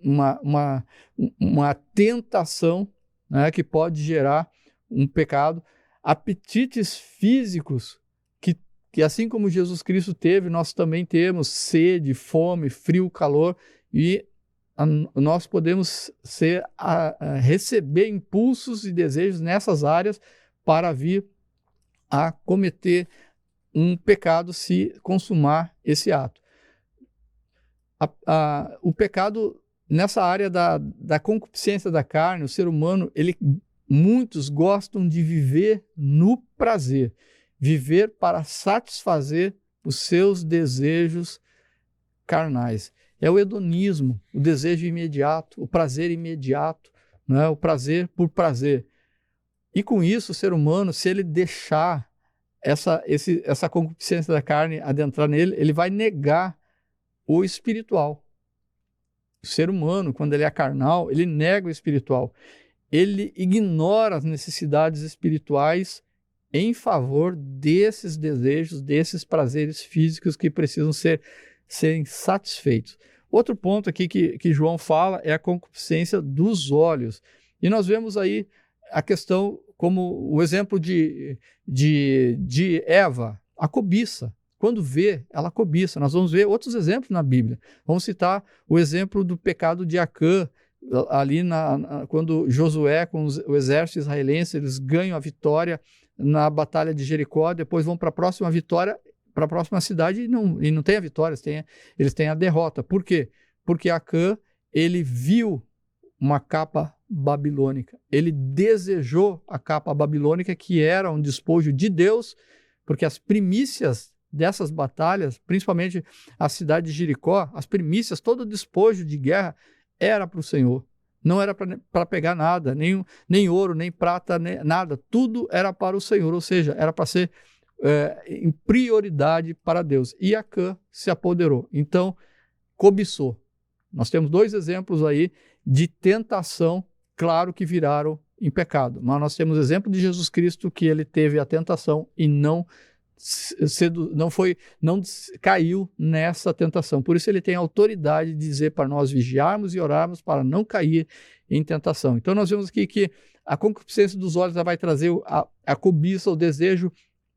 uma tentação, né, que pode gerar um pecado. Apetites físicos, que assim como Jesus Cristo teve, nós também temos sede, fome, frio, calor, e nós podemos receber impulsos e desejos nessas áreas para vir a cometer um pecado se consumar esse ato. O pecado nessa área da concupiscência da carne, o ser humano, muitos gostam de viver no prazer, viver para satisfazer os seus desejos carnais. É o hedonismo, o desejo imediato, o prazer imediato, né? O prazer por prazer. E com isso, o ser humano, se ele deixar essa concupiscência da carne adentrar nele, ele vai negar o espiritual. O ser humano, quando ele é carnal, ele nega o espiritual. Ele ignora as necessidades espirituais em favor desses desejos, desses prazeres físicos que precisam serem satisfeitos. Outro ponto aqui que João fala é a concupiscência dos olhos. E nós vemos aí a questão, como o exemplo de Eva, a cobiça. Quando vê, ela cobiça. Nós vamos ver outros exemplos na Bíblia. Vamos citar o exemplo do pecado de Acã, ali quando Josué, com o exército israelense, eles ganham a vitória na batalha de Jericó, depois vão para a próxima vitória, para a próxima cidade, e não tem a vitória, eles têm a derrota. Por quê? Porque Acã, ele viu uma capa babilônica. Ele desejou a capa babilônica, que era um despojo de Deus, porque as primícias dessas batalhas, principalmente a cidade de Jericó, as primícias, todo o despojo de guerra era para o Senhor. Não era para pegar nada, nem ouro, nem prata, nem nada. Tudo era para o Senhor, ou seja, era para ser em prioridade para Deus. E Acã se apoderou. Então, cobiçou. Nós temos 2 exemplos aí de tentação, claro que viraram em pecado. Mas nós temos o exemplo de Jesus Cristo, que ele teve a tentação e não caiu nessa tentação. Por isso ele tem autoridade de dizer para nós vigiarmos e orarmos para não cair em tentação. Então nós vemos aqui que a concupiscência dos olhos vai trazer a cobiça, o desejo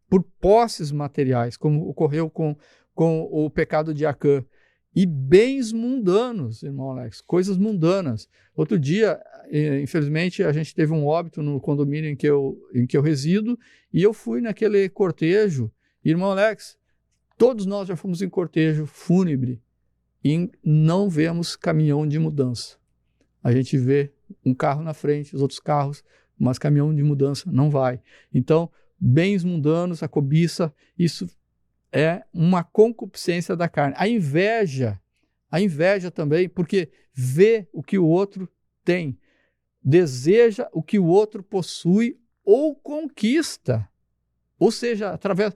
por posses materiais, como ocorreu com o pecado de Acã. E bens mundanos, irmão Alex, coisas mundanas. Outro dia, infelizmente, a gente teve um óbito no condomínio em que eu resido, e eu fui naquele cortejo. Irmão Alex, todos nós já fomos em cortejo fúnebre e não vemos caminhão de mudança. A gente vê um carro na frente, os outros carros, mas caminhão de mudança não vai. Então, bens mundanos, a cobiça, isso é uma concupiscência da carne. A inveja também, porque vê o que o outro tem, deseja o que o outro possui ou conquista. Ou seja, através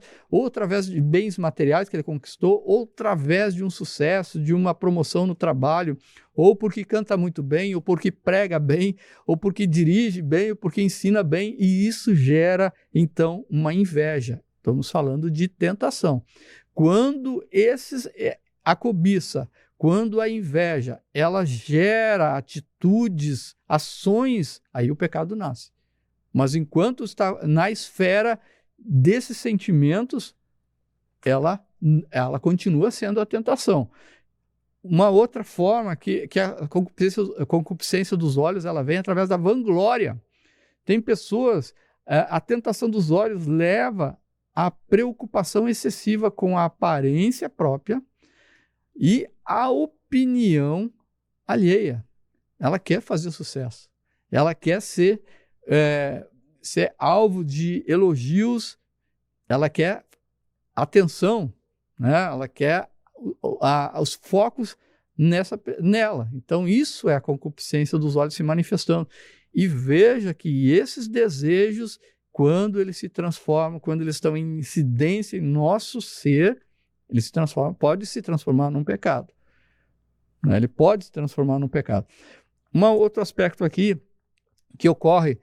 de bens materiais que ele conquistou, ou através de um sucesso, de uma promoção no trabalho, ou porque canta muito bem, ou porque prega bem, ou porque dirige bem, ou porque ensina bem, e isso gera, então, uma inveja. Estamos falando de tentação. Quando a cobiça, quando a inveja, ela gera atitudes, ações, aí o pecado nasce. Mas enquanto está na esfera desses sentimentos, ela continua sendo a tentação. Uma outra forma que a concupiscência dos olhos, ela vem através da vanglória. Tem pessoas, a tentação dos olhos leva à preocupação excessiva com a aparência própria e a opinião alheia. Ela quer fazer sucesso. Ela quer ser alvo de elogios, ela quer atenção, né? Ela quer os focos nela. Então, isso é a concupiscência dos olhos se manifestando. E veja que esses desejos, quando eles se transformam, quando eles estão em incidência em nosso ser, pode se transformar num pecado. Né? Ele pode se transformar num pecado. Um outro aspecto aqui que ocorre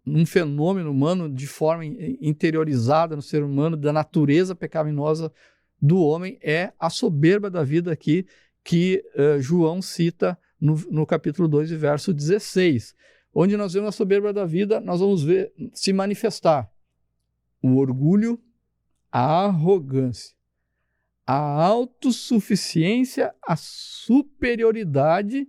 num fenômeno humano de forma interiorizada no ser humano, da natureza pecaminosa do homem, é a soberba da vida aqui que João cita no capítulo 2, verso 16. Onde nós vemos a soberba da vida, nós vamos ver se manifestar o orgulho, a arrogância, a autossuficiência, a superioridade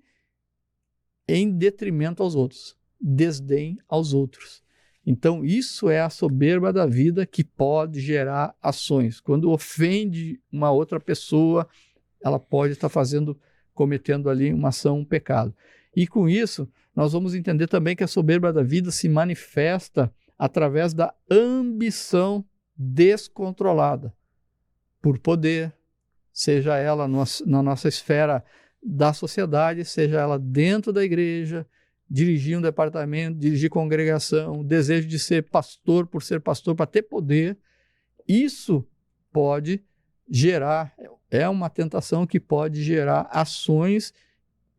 em detrimento aos outros, desdém aos outros. Então, isso é a soberba da vida que pode gerar ações. Quando ofende uma outra pessoa, ela pode estar cometendo ali uma ação, um pecado. E com isso, nós vamos entender também que a soberba da vida se manifesta através da ambição descontrolada por poder, seja ela na nossa esfera da sociedade, seja ela dentro da igreja, dirigir um departamento, dirigir congregação, o desejo de ser pastor por ser pastor, para ter poder. Isso pode gerar, é uma tentação que pode gerar ações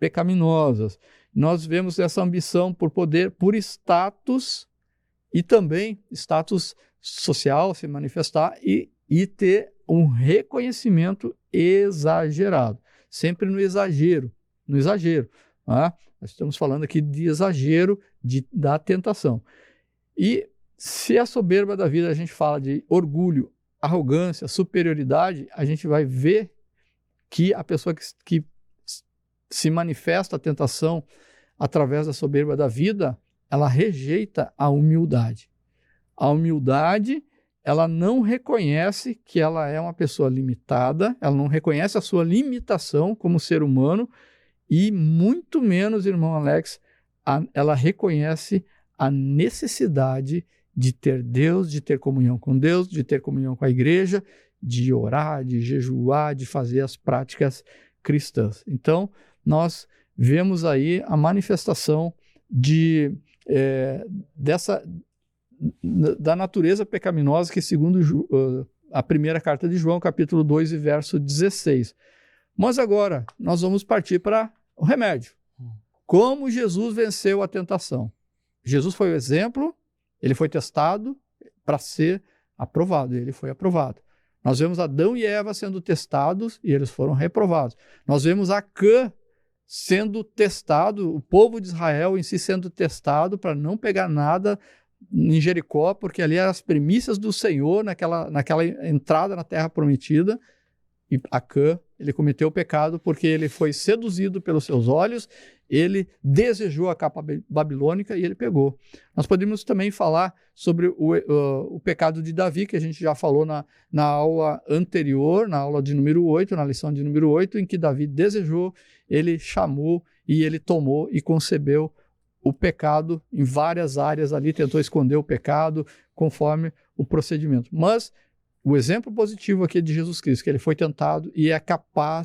pecaminosas. Nós vemos essa ambição por poder, por status, e também status social se manifestar e ter um reconhecimento exagerado. Sempre no exagero. Tá? Nós estamos falando aqui de exagero da tentação. E se a soberba da vida a gente fala de orgulho, arrogância, superioridade, a gente vai ver que a pessoa que se manifesta a tentação através da soberba da vida, ela rejeita a humildade. A humildade, ela não reconhece que ela é uma pessoa limitada, ela não reconhece a sua limitação como ser humano e muito menos, irmão Alex, ela reconhece a necessidade de ter Deus, de ter comunhão com Deus, de ter comunhão com a igreja, de orar, de jejuar, de fazer as práticas cristãs. Então, nós vemos aí a manifestação da natureza pecaminosa que segundo a primeira carta de João, capítulo 2 e verso 16. Mas agora, nós vamos partir para o remédio. Como Jesus venceu a tentação? Jesus foi o exemplo, ele foi testado para ser aprovado, e ele foi aprovado. Nós vemos Adão e Eva sendo testados e eles foram reprovados. Nós vemos Acã sendo testado, o povo de Israel em si sendo testado para não pegar nada em Jericó, porque ali eram as primícias do Senhor naquela entrada na terra prometida. E Acã, ele cometeu o pecado porque ele foi seduzido pelos seus olhos, ele desejou a capa babilônica e ele pegou. Nós podemos também falar sobre o pecado de Davi, que a gente já falou na aula anterior, na aula de número 8, na lição de número 8, em que Davi desejou, ele chamou e ele tomou e concebeu o pecado em várias áreas ali, tentou esconder o pecado conforme o procedimento. Mas o exemplo positivo aqui é de Jesus Cristo, que ele foi tentado e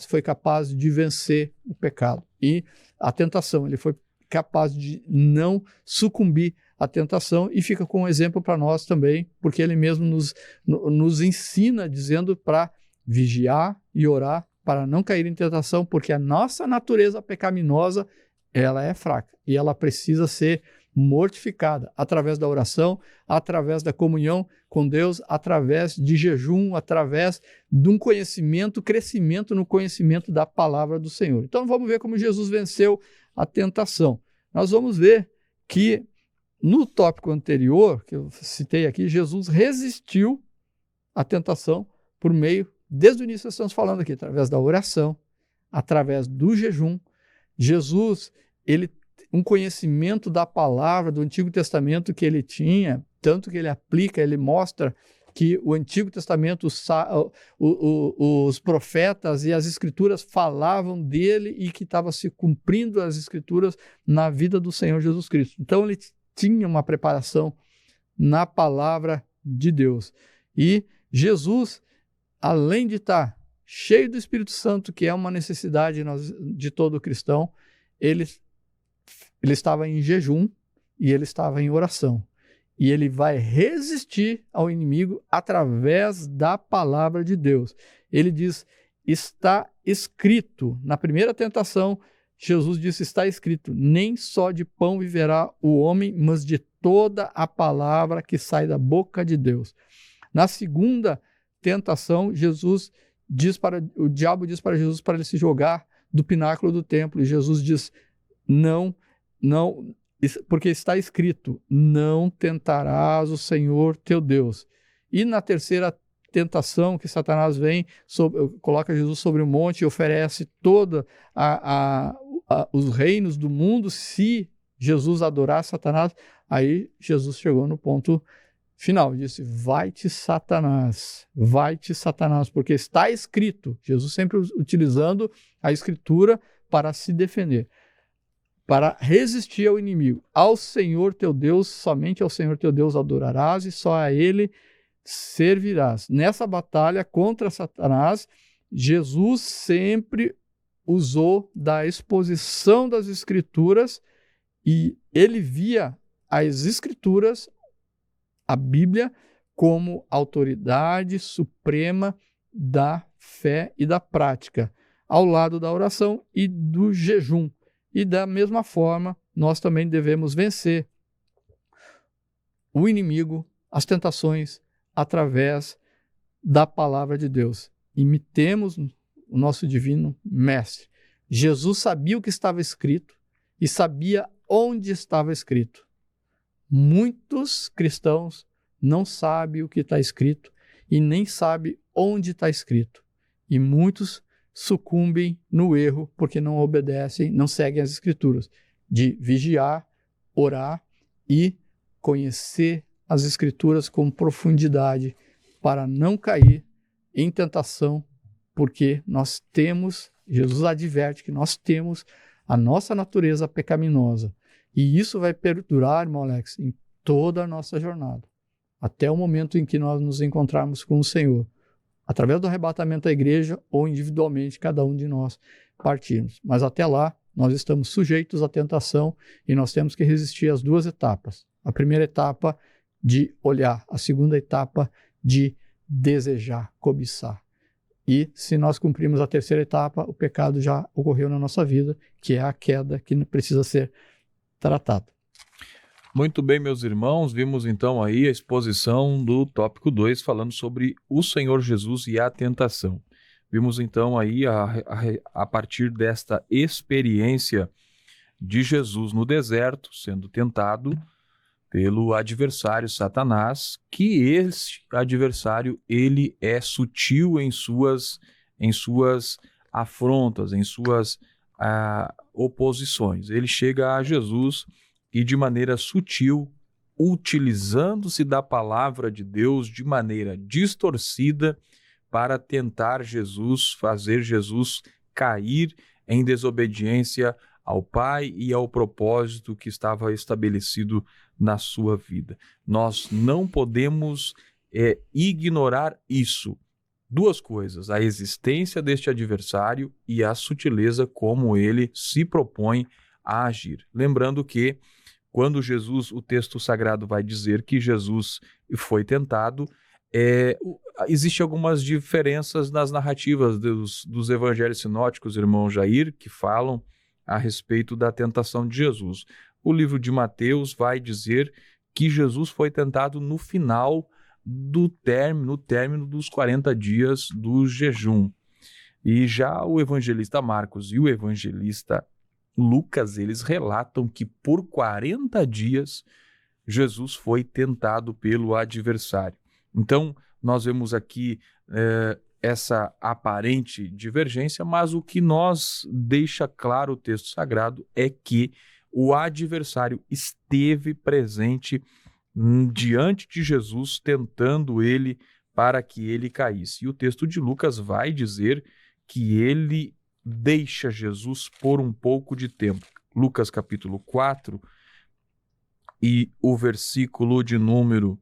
foi capaz de vencer o pecado. E a tentação, ele foi capaz de não sucumbir à tentação e fica com um exemplo para nós também, porque ele mesmo nos ensina dizendo para vigiar e orar para não cair em tentação, porque a nossa natureza pecaminosa, ela é fraca e ela precisa ser mortificada através da oração, através da comunhão com Deus, através de jejum, através de um crescimento no conhecimento da palavra do Senhor. Então vamos ver como Jesus venceu a tentação. Nós vamos ver que no tópico anterior, que eu citei aqui, Jesus resistiu à tentação por meio, desde o início estamos falando aqui, através da oração, através do jejum. Jesus, um conhecimento da palavra do Antigo Testamento que ele tinha, tanto que ele aplica, ele mostra que o Antigo Testamento, os profetas e as Escrituras falavam dele e que estava se cumprindo as Escrituras na vida do Senhor Jesus Cristo. Então ele tinha uma preparação na palavra de Deus. E Jesus, além de estar cheio do Espírito Santo, que é uma necessidade de todo cristão, ele estava em jejum e ele estava em oração. E ele vai resistir ao inimigo através da palavra de Deus. Ele diz, está escrito. Na primeira tentação, Jesus disse, está escrito, nem só de pão viverá o homem, mas de toda a palavra que sai da boca de Deus. Na segunda tentação, o diabo diz para Jesus para ele se jogar do pináculo do templo. E Jesus diz, não, porque está escrito, não tentarás o Senhor teu Deus. E na terceira tentação que Satanás vem, coloca Jesus sobre o monte e oferece todos os reinos do mundo se Jesus adorar Satanás. Aí Jesus chegou no ponto final, disse, vai-te Satanás, porque está escrito. Jesus sempre utilizando a escritura para se defender, para resistir ao inimigo. Ao Senhor teu Deus, somente ao Senhor teu Deus adorarás e só a Ele servirás. Nessa batalha contra Satanás, Jesus sempre usou da exposição das Escrituras e ele via as Escrituras, a Bíblia, como autoridade suprema da fé e da prática, ao lado da oração e do jejum. E da mesma forma, nós também devemos vencer o inimigo, as tentações, através da palavra de Deus. Imitemos o nosso divino mestre. Jesus sabia o que estava escrito, e sabia onde estava escrito. Muitos cristãos não sabem o que está escrito e nem sabem onde está escrito. E muitos sucumbem no erro porque não obedecem, não seguem as Escrituras, de vigiar, orar e conhecer as Escrituras com profundidade para não cair em tentação, porque nós temos, Jesus adverte que nós temos a nossa natureza pecaminosa. E isso vai perdurar, irmão Alex, em toda a nossa jornada, até o momento em que nós nos encontrarmos com o Senhor, através do arrebatamento da igreja ou individualmente, cada um de nós partirmos. Mas até lá, nós estamos sujeitos à tentação e nós temos que resistir às duas etapas. A primeira etapa de olhar, a segunda etapa de desejar, cobiçar. E se nós cumprirmos a terceira etapa, o pecado já ocorreu na nossa vida, que é a queda que precisa ser tratada. Muito bem, meus irmãos, vimos então aí a exposição do tópico 2, falando sobre o Senhor Jesus e a tentação. Vimos então aí, a partir desta experiência de Jesus no deserto, sendo tentado pelo adversário Satanás, que esse adversário, ele é sutil em suas afrontas, em suas oposições. Ele chega a Jesus e de maneira sutil, utilizando-se da palavra de Deus de maneira distorcida para tentar Jesus, fazer Jesus cair em desobediência ao Pai e ao propósito que estava estabelecido na sua vida. Nós não podemos ignorar isso. Duas coisas: a existência deste adversário e a sutileza como ele se propõe a agir. Lembrando que quando Jesus, o texto sagrado vai dizer que Jesus foi tentado, existem algumas diferenças nas narrativas dos evangelhos sinóticos, irmão Jair, que falam a respeito da tentação de Jesus. O livro de Mateus vai dizer que Jesus foi tentado no final do término dos 40 dias do jejum. E já o evangelista Marcos e o evangelista Lucas, eles relatam que por 40 dias Jesus foi tentado pelo adversário. Então, nós vemos aqui essa aparente divergência, mas o que nos deixa claro o texto sagrado é que o adversário esteve presente diante de Jesus, tentando ele para que ele caísse. E o texto de Lucas vai dizer que ele deixa Jesus por um pouco de tempo. Lucas capítulo 4 e o versículo de número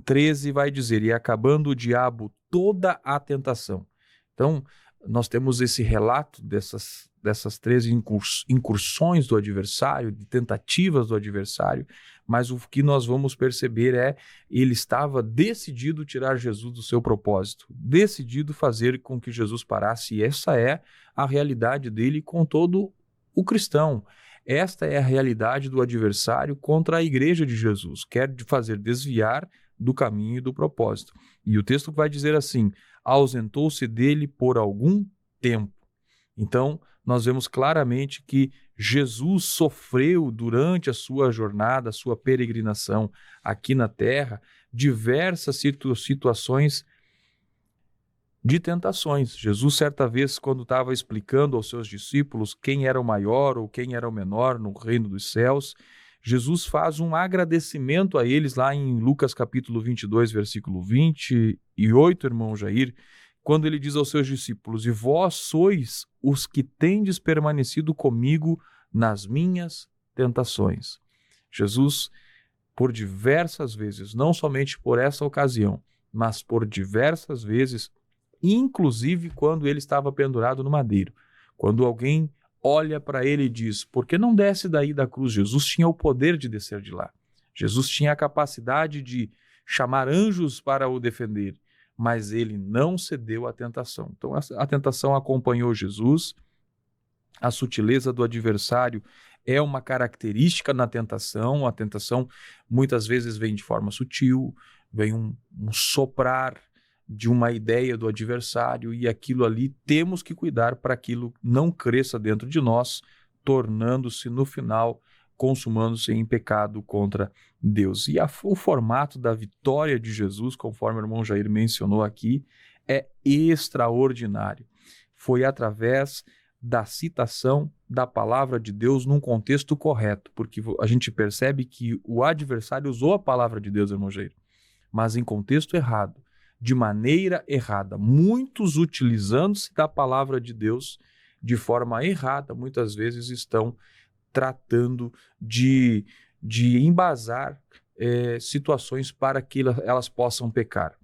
13 vai dizer: e acabando o diabo toda a tentação. Então, nós temos esse relato dessas 13 incursões do adversário, de tentativas do adversário, mas o que nós vamos perceber ele estava decidido tirar Jesus do seu propósito, decidido fazer com que Jesus parasse, e essa é a realidade dele com todo o cristão. Esta é a realidade do adversário contra a igreja de Jesus, quer fazer desviar do caminho e do propósito. E o texto vai dizer assim: ausentou-se dele por algum tempo. Então, nós vemos claramente que Jesus sofreu durante a sua jornada, a sua peregrinação aqui na terra, diversas situações de tentações. Jesus, certa vez, quando estava explicando aos seus discípulos quem era o maior ou quem era o menor no reino dos céus, Jesus faz um agradecimento a eles lá em Lucas capítulo 22, versículo 28, irmão Jair, quando ele diz aos seus discípulos: e vós sois os que tendes permanecido comigo nas minhas tentações. Jesus, por diversas vezes, não somente por essa ocasião, mas por diversas vezes, inclusive quando ele estava pendurado no madeiro, quando alguém olha para ele e diz: por que não desce daí da cruz? Jesus tinha o poder de descer de lá. Jesus tinha a capacidade de chamar anjos para o defender, mas ele não cedeu à tentação. Então a tentação acompanhou Jesus, a sutileza do adversário é uma característica na tentação. A tentação muitas vezes vem de forma sutil, vem um soprar, de uma ideia do adversário, e aquilo ali temos que cuidar para aquilo não cresça dentro de nós, tornando-se no final, consumando-se em pecado contra Deus. E o formato da vitória de Jesus, conforme o irmão Jair mencionou aqui, é extraordinário. Foi através da citação da palavra de Deus num contexto correto, porque a gente percebe que o adversário usou a palavra de Deus, irmão Jair, mas em contexto errado, de maneira errada, muitos utilizando-se da palavra de Deus de forma errada, muitas vezes estão tratando de embasar situações para que elas possam pecar.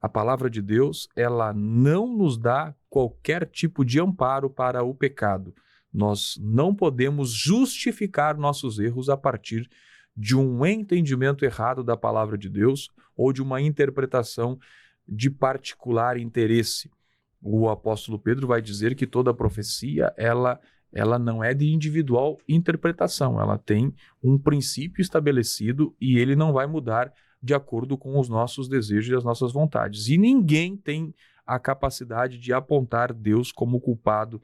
A palavra de Deus, ela não nos dá qualquer tipo de amparo para o pecado. Nós não podemos justificar nossos erros a partir de um entendimento errado da palavra de Deus ou de uma interpretação de particular interesse. O apóstolo Pedro vai dizer que toda profecia, ela não é de individual interpretação, ela tem um princípio estabelecido e ele não vai mudar de acordo com os nossos desejos e as nossas vontades. E ninguém tem a capacidade de apontar Deus como culpado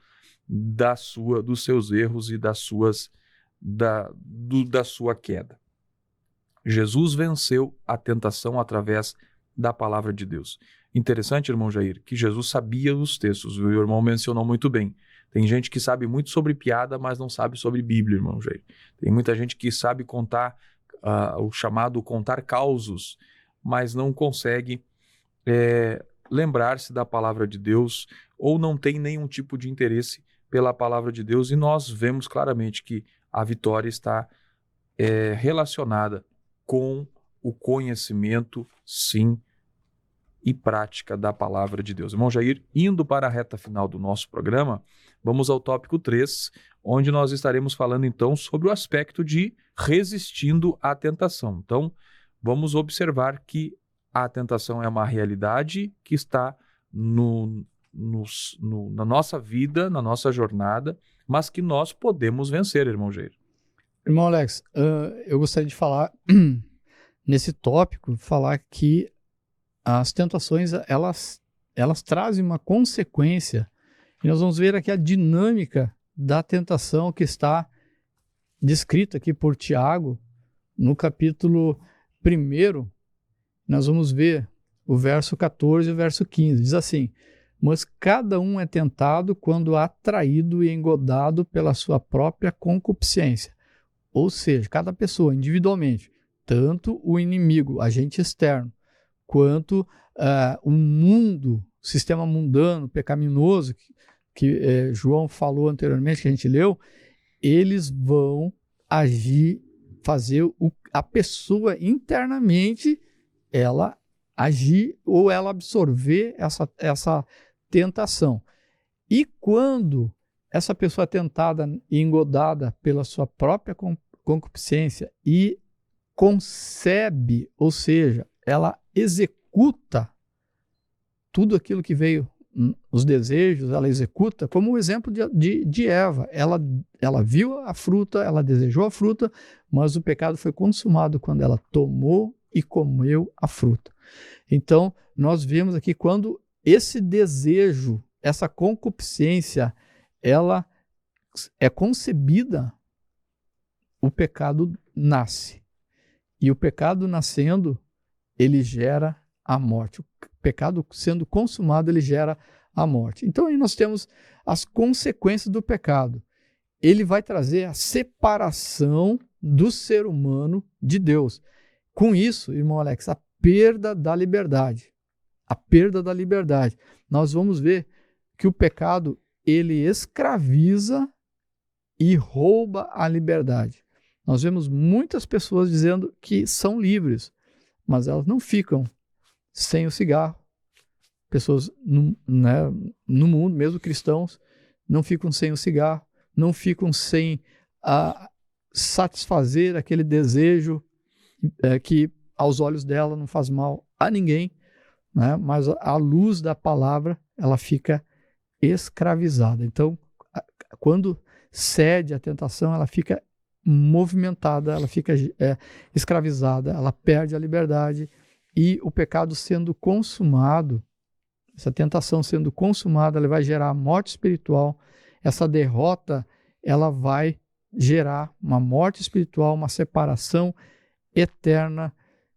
dos seus erros e da sua queda. Jesus venceu a tentação através da palavra de Deus. Interessante, irmão Jair, que Jesus sabia dos textos, o irmão mencionou muito bem. Tem gente que sabe muito sobre piada, mas não sabe sobre Bíblia, irmão Jair. Tem muita gente que sabe contar o chamado contar causos, mas não consegue lembrar-se da palavra de Deus ou não tem nenhum tipo de interesse pela palavra de Deus, e nós vemos claramente que a vitória está relacionada com o conhecimento, sim, e prática da palavra de Deus. Irmão Jair, indo para a reta final do nosso programa, vamos ao tópico 3, onde nós estaremos falando então sobre o aspecto de resistindo à tentação. Então, vamos observar que a tentação é uma realidade que está na nossa vida, na nossa jornada, mas que nós podemos vencer, irmão Jair. Irmão Alex, eu gostaria de falar nesse tópico, falar que as tentações, elas trazem uma consequência, e nós vamos ver aqui a dinâmica da tentação que está descrita aqui por Tiago, no capítulo 1, nós vamos ver o verso 14 e o verso 15, diz assim: mas cada um é tentado quando atraído e engodado pela sua própria concupiscência. Ou seja, cada pessoa individualmente, tanto o inimigo, agente externo, quanto o mundo, o sistema mundano, pecaminoso, que João falou anteriormente, que a gente leu, eles vão agir, fazer a pessoa internamente, ela agir ou ela absorver essa tentação. E quando essa pessoa é tentada e engodada pela sua própria concupiscência e concebe, ou seja, ela executa tudo aquilo que veio, os desejos, ela executa, como o exemplo de Eva. Ela viu a fruta, ela desejou a fruta, mas o pecado foi consumado quando ela tomou e comeu a fruta. Então, nós vemos aqui quando esse desejo, essa concupiscência, ela é concebida, o pecado nasce. E o pecado nascendo, ele gera a morte. O pecado sendo consumado, ele gera a morte. Então, aí nós temos as consequências do pecado. Ele vai trazer a separação do ser humano de Deus. Com isso, irmão Alex, a perda da liberdade. A perda da liberdade. Nós vamos ver que o pecado, ele escraviza e rouba a liberdade. Nós vemos muitas pessoas dizendo que são livres, mas elas não ficam sem o cigarro. Pessoas no mundo, mesmo cristãos, não ficam sem o cigarro, não ficam sem satisfazer aquele desejo que aos olhos dela não faz mal a ninguém, né? Mas a luz da palavra, ela fica escravizada. Então, quando cede à tentação, ela fica movimentada, ela fica escravizada, ela perde a liberdade, e o pecado sendo consumado, essa tentação sendo consumada, ela vai gerar morte espiritual. Essa derrota, ela vai gerar uma morte espiritual, uma separação eterna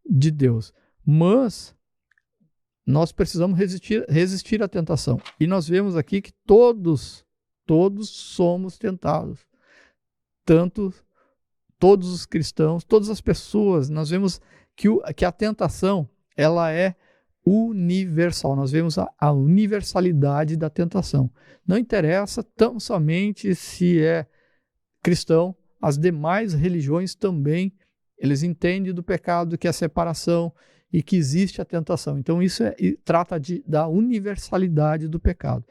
de Deus. Mas nós precisamos resistir à tentação. E nós vemos aqui que todos somos tentados. Tanto todos os cristãos, todas as pessoas. Nós vemos que a tentação, ela é universal. Nós vemos a universalidade da tentação. Não interessa tão somente se é cristão, as demais religiões também, eles entendem do pecado, que é a separação e que existe a tentação. Então isso trata da universalidade do pecado.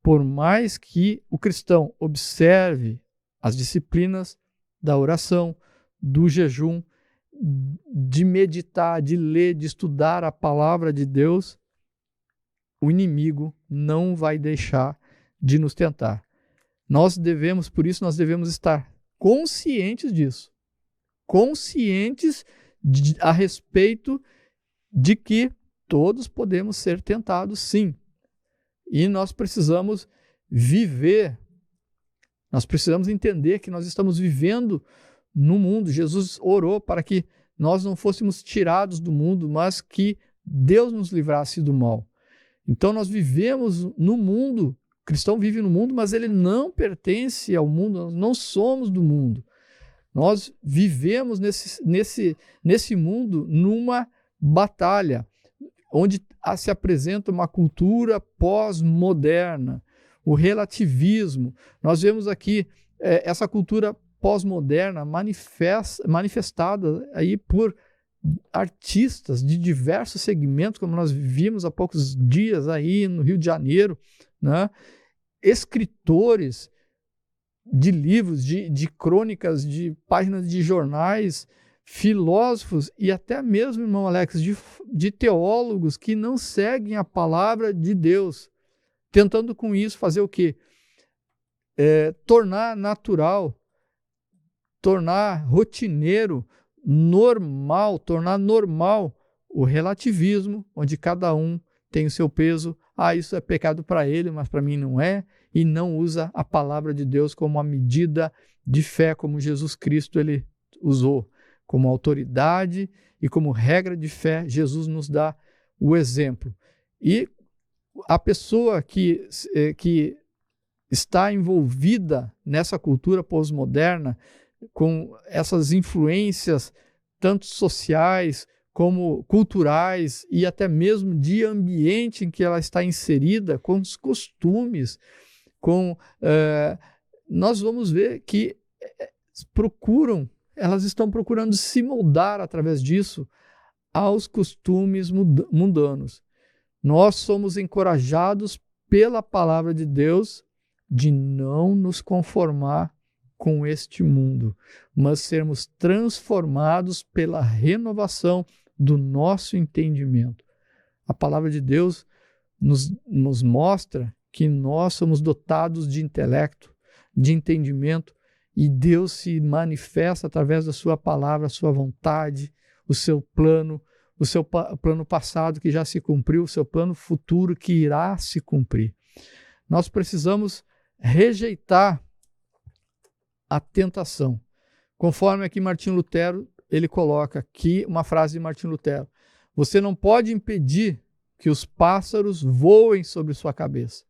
Por mais que o cristão observe as disciplinas da oração, do jejum, de meditar, de ler, de estudar a palavra de Deus, o inimigo não vai deixar de nos tentar. Por isso nós devemos estar conscientes disso. Conscientes a respeito de que todos podemos ser tentados, sim. E nós precisamos viver, nós precisamos entender que nós estamos vivendo no mundo. Jesus orou para que nós não fôssemos tirados do mundo, mas que Deus nos livrasse do mal. Então nós vivemos no mundo, o cristão vive no mundo, mas ele não pertence ao mundo, nós não somos do mundo. Nós vivemos nesse mundo numa batalha, onde se apresenta uma cultura pós-moderna, o relativismo. Nós vemos aqui essa cultura pós-moderna manifestada aí por artistas de diversos segmentos, como nós vimos há poucos dias aí no Rio de Janeiro, né? Escritores de livros, de crônicas, de páginas de jornais, filósofos e até mesmo, irmão Alex, de teólogos que não seguem a palavra de Deus, tentando com isso fazer o quê? Tornar natural, tornar rotineiro, tornar normal o relativismo, onde cada um tem o seu peso. Isso é pecado para ele, mas para mim não é, e não usa a palavra de Deus como uma medida de fé, como Jesus Cristo ele usou, como autoridade e como regra de fé. Jesus nos dá o exemplo. E a pessoa que está envolvida nessa cultura pós-moderna, com essas influências tanto sociais como culturais e até mesmo de ambiente em que ela está inserida, com os costumes, nós vamos ver que elas estão procurando se moldar através disso aos costumes mundanos. Nós somos encorajados pela palavra de Deus de não nos conformar com este mundo, mas sermos transformados pela renovação do nosso entendimento. A palavra de Deus nos mostra que nós somos dotados de intelecto, de entendimento, e Deus se manifesta através da sua palavra, a sua vontade, o seu plano passado que já se cumpriu, o seu plano futuro que irá se cumprir. Nós precisamos rejeitar a tentação. Conforme aqui Martinho Lutero, ele coloca aqui uma frase de Martinho Lutero: você não pode impedir que os pássaros voem sobre sua cabeça,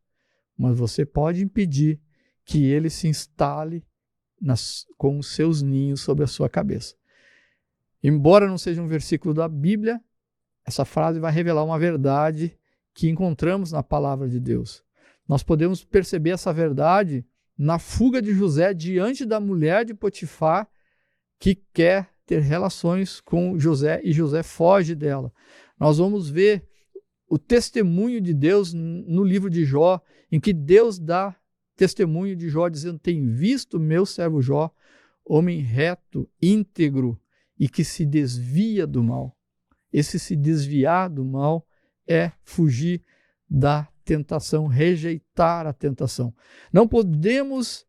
mas você pode impedir que ele se instale com os seus ninhos sobre a sua cabeça. Embora não seja um versículo da Bíblia, essa frase vai revelar uma verdade que encontramos na palavra de Deus. Nós podemos perceber essa verdade na fuga de José diante da mulher de Potifar, que quer ter relações com José e José foge dela. Nós vamos ver o testemunho de Deus no livro de Jó, em que Deus dá testemunho de Jó, dizendo: tem visto meu servo Jó, homem reto, íntegro e que se desvia do mal. Esse se desviar do mal é fugir da tentação, rejeitar a tentação. Não podemos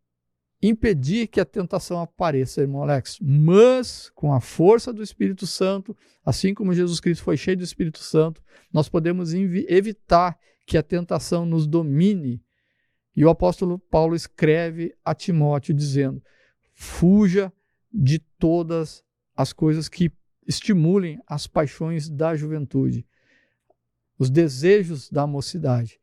impedir que a tentação apareça, irmão Alex, mas com a força do Espírito Santo, assim como Jesus Cristo foi cheio do Espírito Santo, nós podemos evitar que a tentação nos domine. E o apóstolo Paulo escreve a Timóteo dizendo: fuja de todas as coisas que estimulem as paixões da juventude, os desejos da mocidade.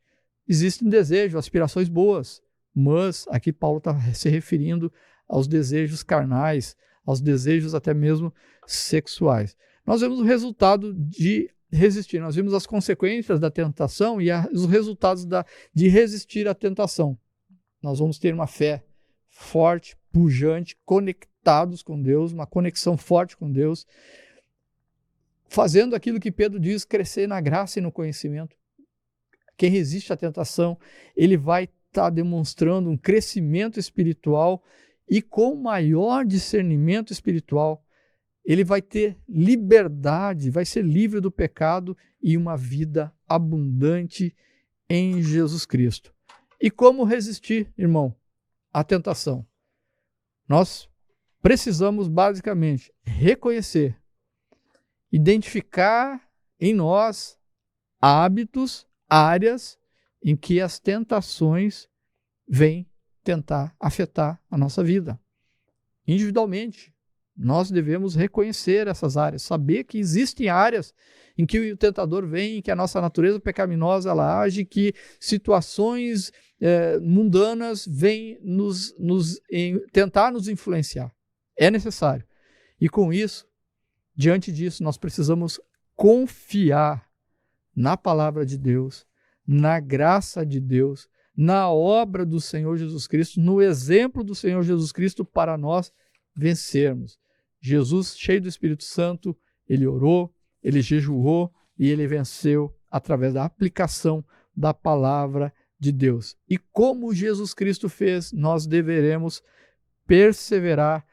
Existem desejos, aspirações boas, mas aqui Paulo está se referindo aos desejos carnais, aos desejos até mesmo sexuais. Nós vemos o resultado de resistir, nós vimos as consequências da tentação e os resultados de resistir à tentação. Nós vamos ter uma fé forte, pujante, conectados com Deus, uma conexão forte com Deus, fazendo aquilo que Pedro diz, crescer na graça e no conhecimento. Quem resiste à tentação, ele vai estar demonstrando um crescimento espiritual e com maior discernimento espiritual, ele vai ter liberdade, vai ser livre do pecado e uma vida abundante em Jesus Cristo. E como resistir, irmão, à tentação? Nós precisamos basicamente reconhecer, identificar em nós hábitos, áreas em que as tentações vêm tentar afetar a nossa vida. Individualmente, nós devemos reconhecer essas áreas, saber que existem áreas em que o tentador vem, que a nossa natureza pecaminosa ela age, que situações mundanas vêm tentar nos influenciar. É necessário. E com isso, diante disso, nós precisamos confiar na palavra de Deus, na graça de Deus, na obra do Senhor Jesus Cristo, no exemplo do Senhor Jesus Cristo para nós vencermos. Jesus, cheio do Espírito Santo, ele orou, ele jejuou e ele venceu através da aplicação da palavra de Deus. E como Jesus Cristo fez, nós deveremos perseverar,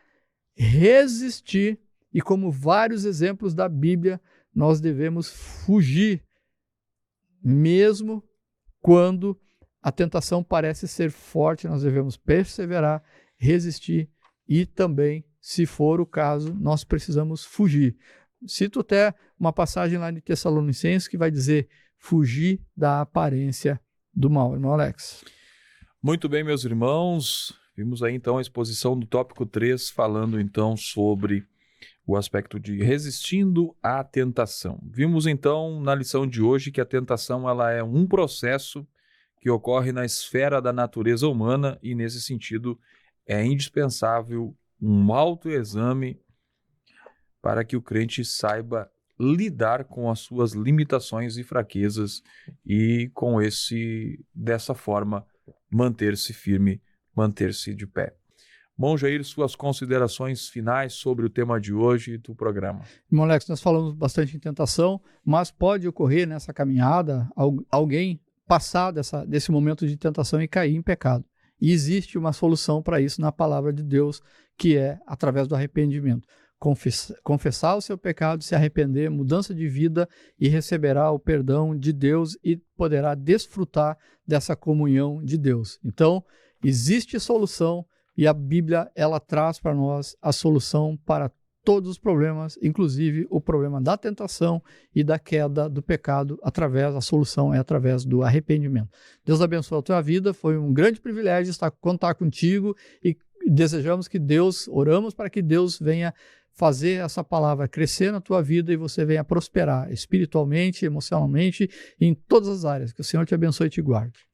resistir e, como vários exemplos da Bíblia, nós devemos fugir, mesmo quando a tentação parece ser forte, nós devemos perseverar, resistir e também, se for o caso, nós precisamos fugir. Cito até uma passagem lá de Tessalonicenses que vai dizer: fugir da aparência do mal. Irmão Alex. Muito bem, meus irmãos. Vimos aí então a exposição do tópico 3, falando então sobre o aspecto de resistindo à tentação. Vimos então na lição de hoje que a tentação ela é um processo que ocorre na esfera da natureza humana e, nesse sentido, é indispensável um autoexame para que o crente saiba lidar com as suas limitações e fraquezas e, dessa forma, manter-se firme, manter-se de pé. Bom, Jair, suas considerações finais sobre o tema de hoje do programa. Irmão Alex, nós falamos bastante em tentação, mas pode ocorrer nessa caminhada alguém passar desse momento de tentação e cair em pecado. E existe uma solução para isso na palavra de Deus, que é através do arrependimento. Confessar o seu pecado, se arrepender, mudança de vida e receberá o perdão de Deus e poderá desfrutar dessa comunhão de Deus. Então, existe solução e a Bíblia ela traz para nós a solução para todos os problemas, inclusive o problema da tentação e da queda do pecado. A solução é através do arrependimento. Deus abençoe a tua vida, foi um grande privilégio contar contigo e oramos para que Deus venha fazer essa palavra crescer na tua vida e você venha prosperar espiritualmente, emocionalmente, em todas as áreas. Que o Senhor te abençoe e te guarde.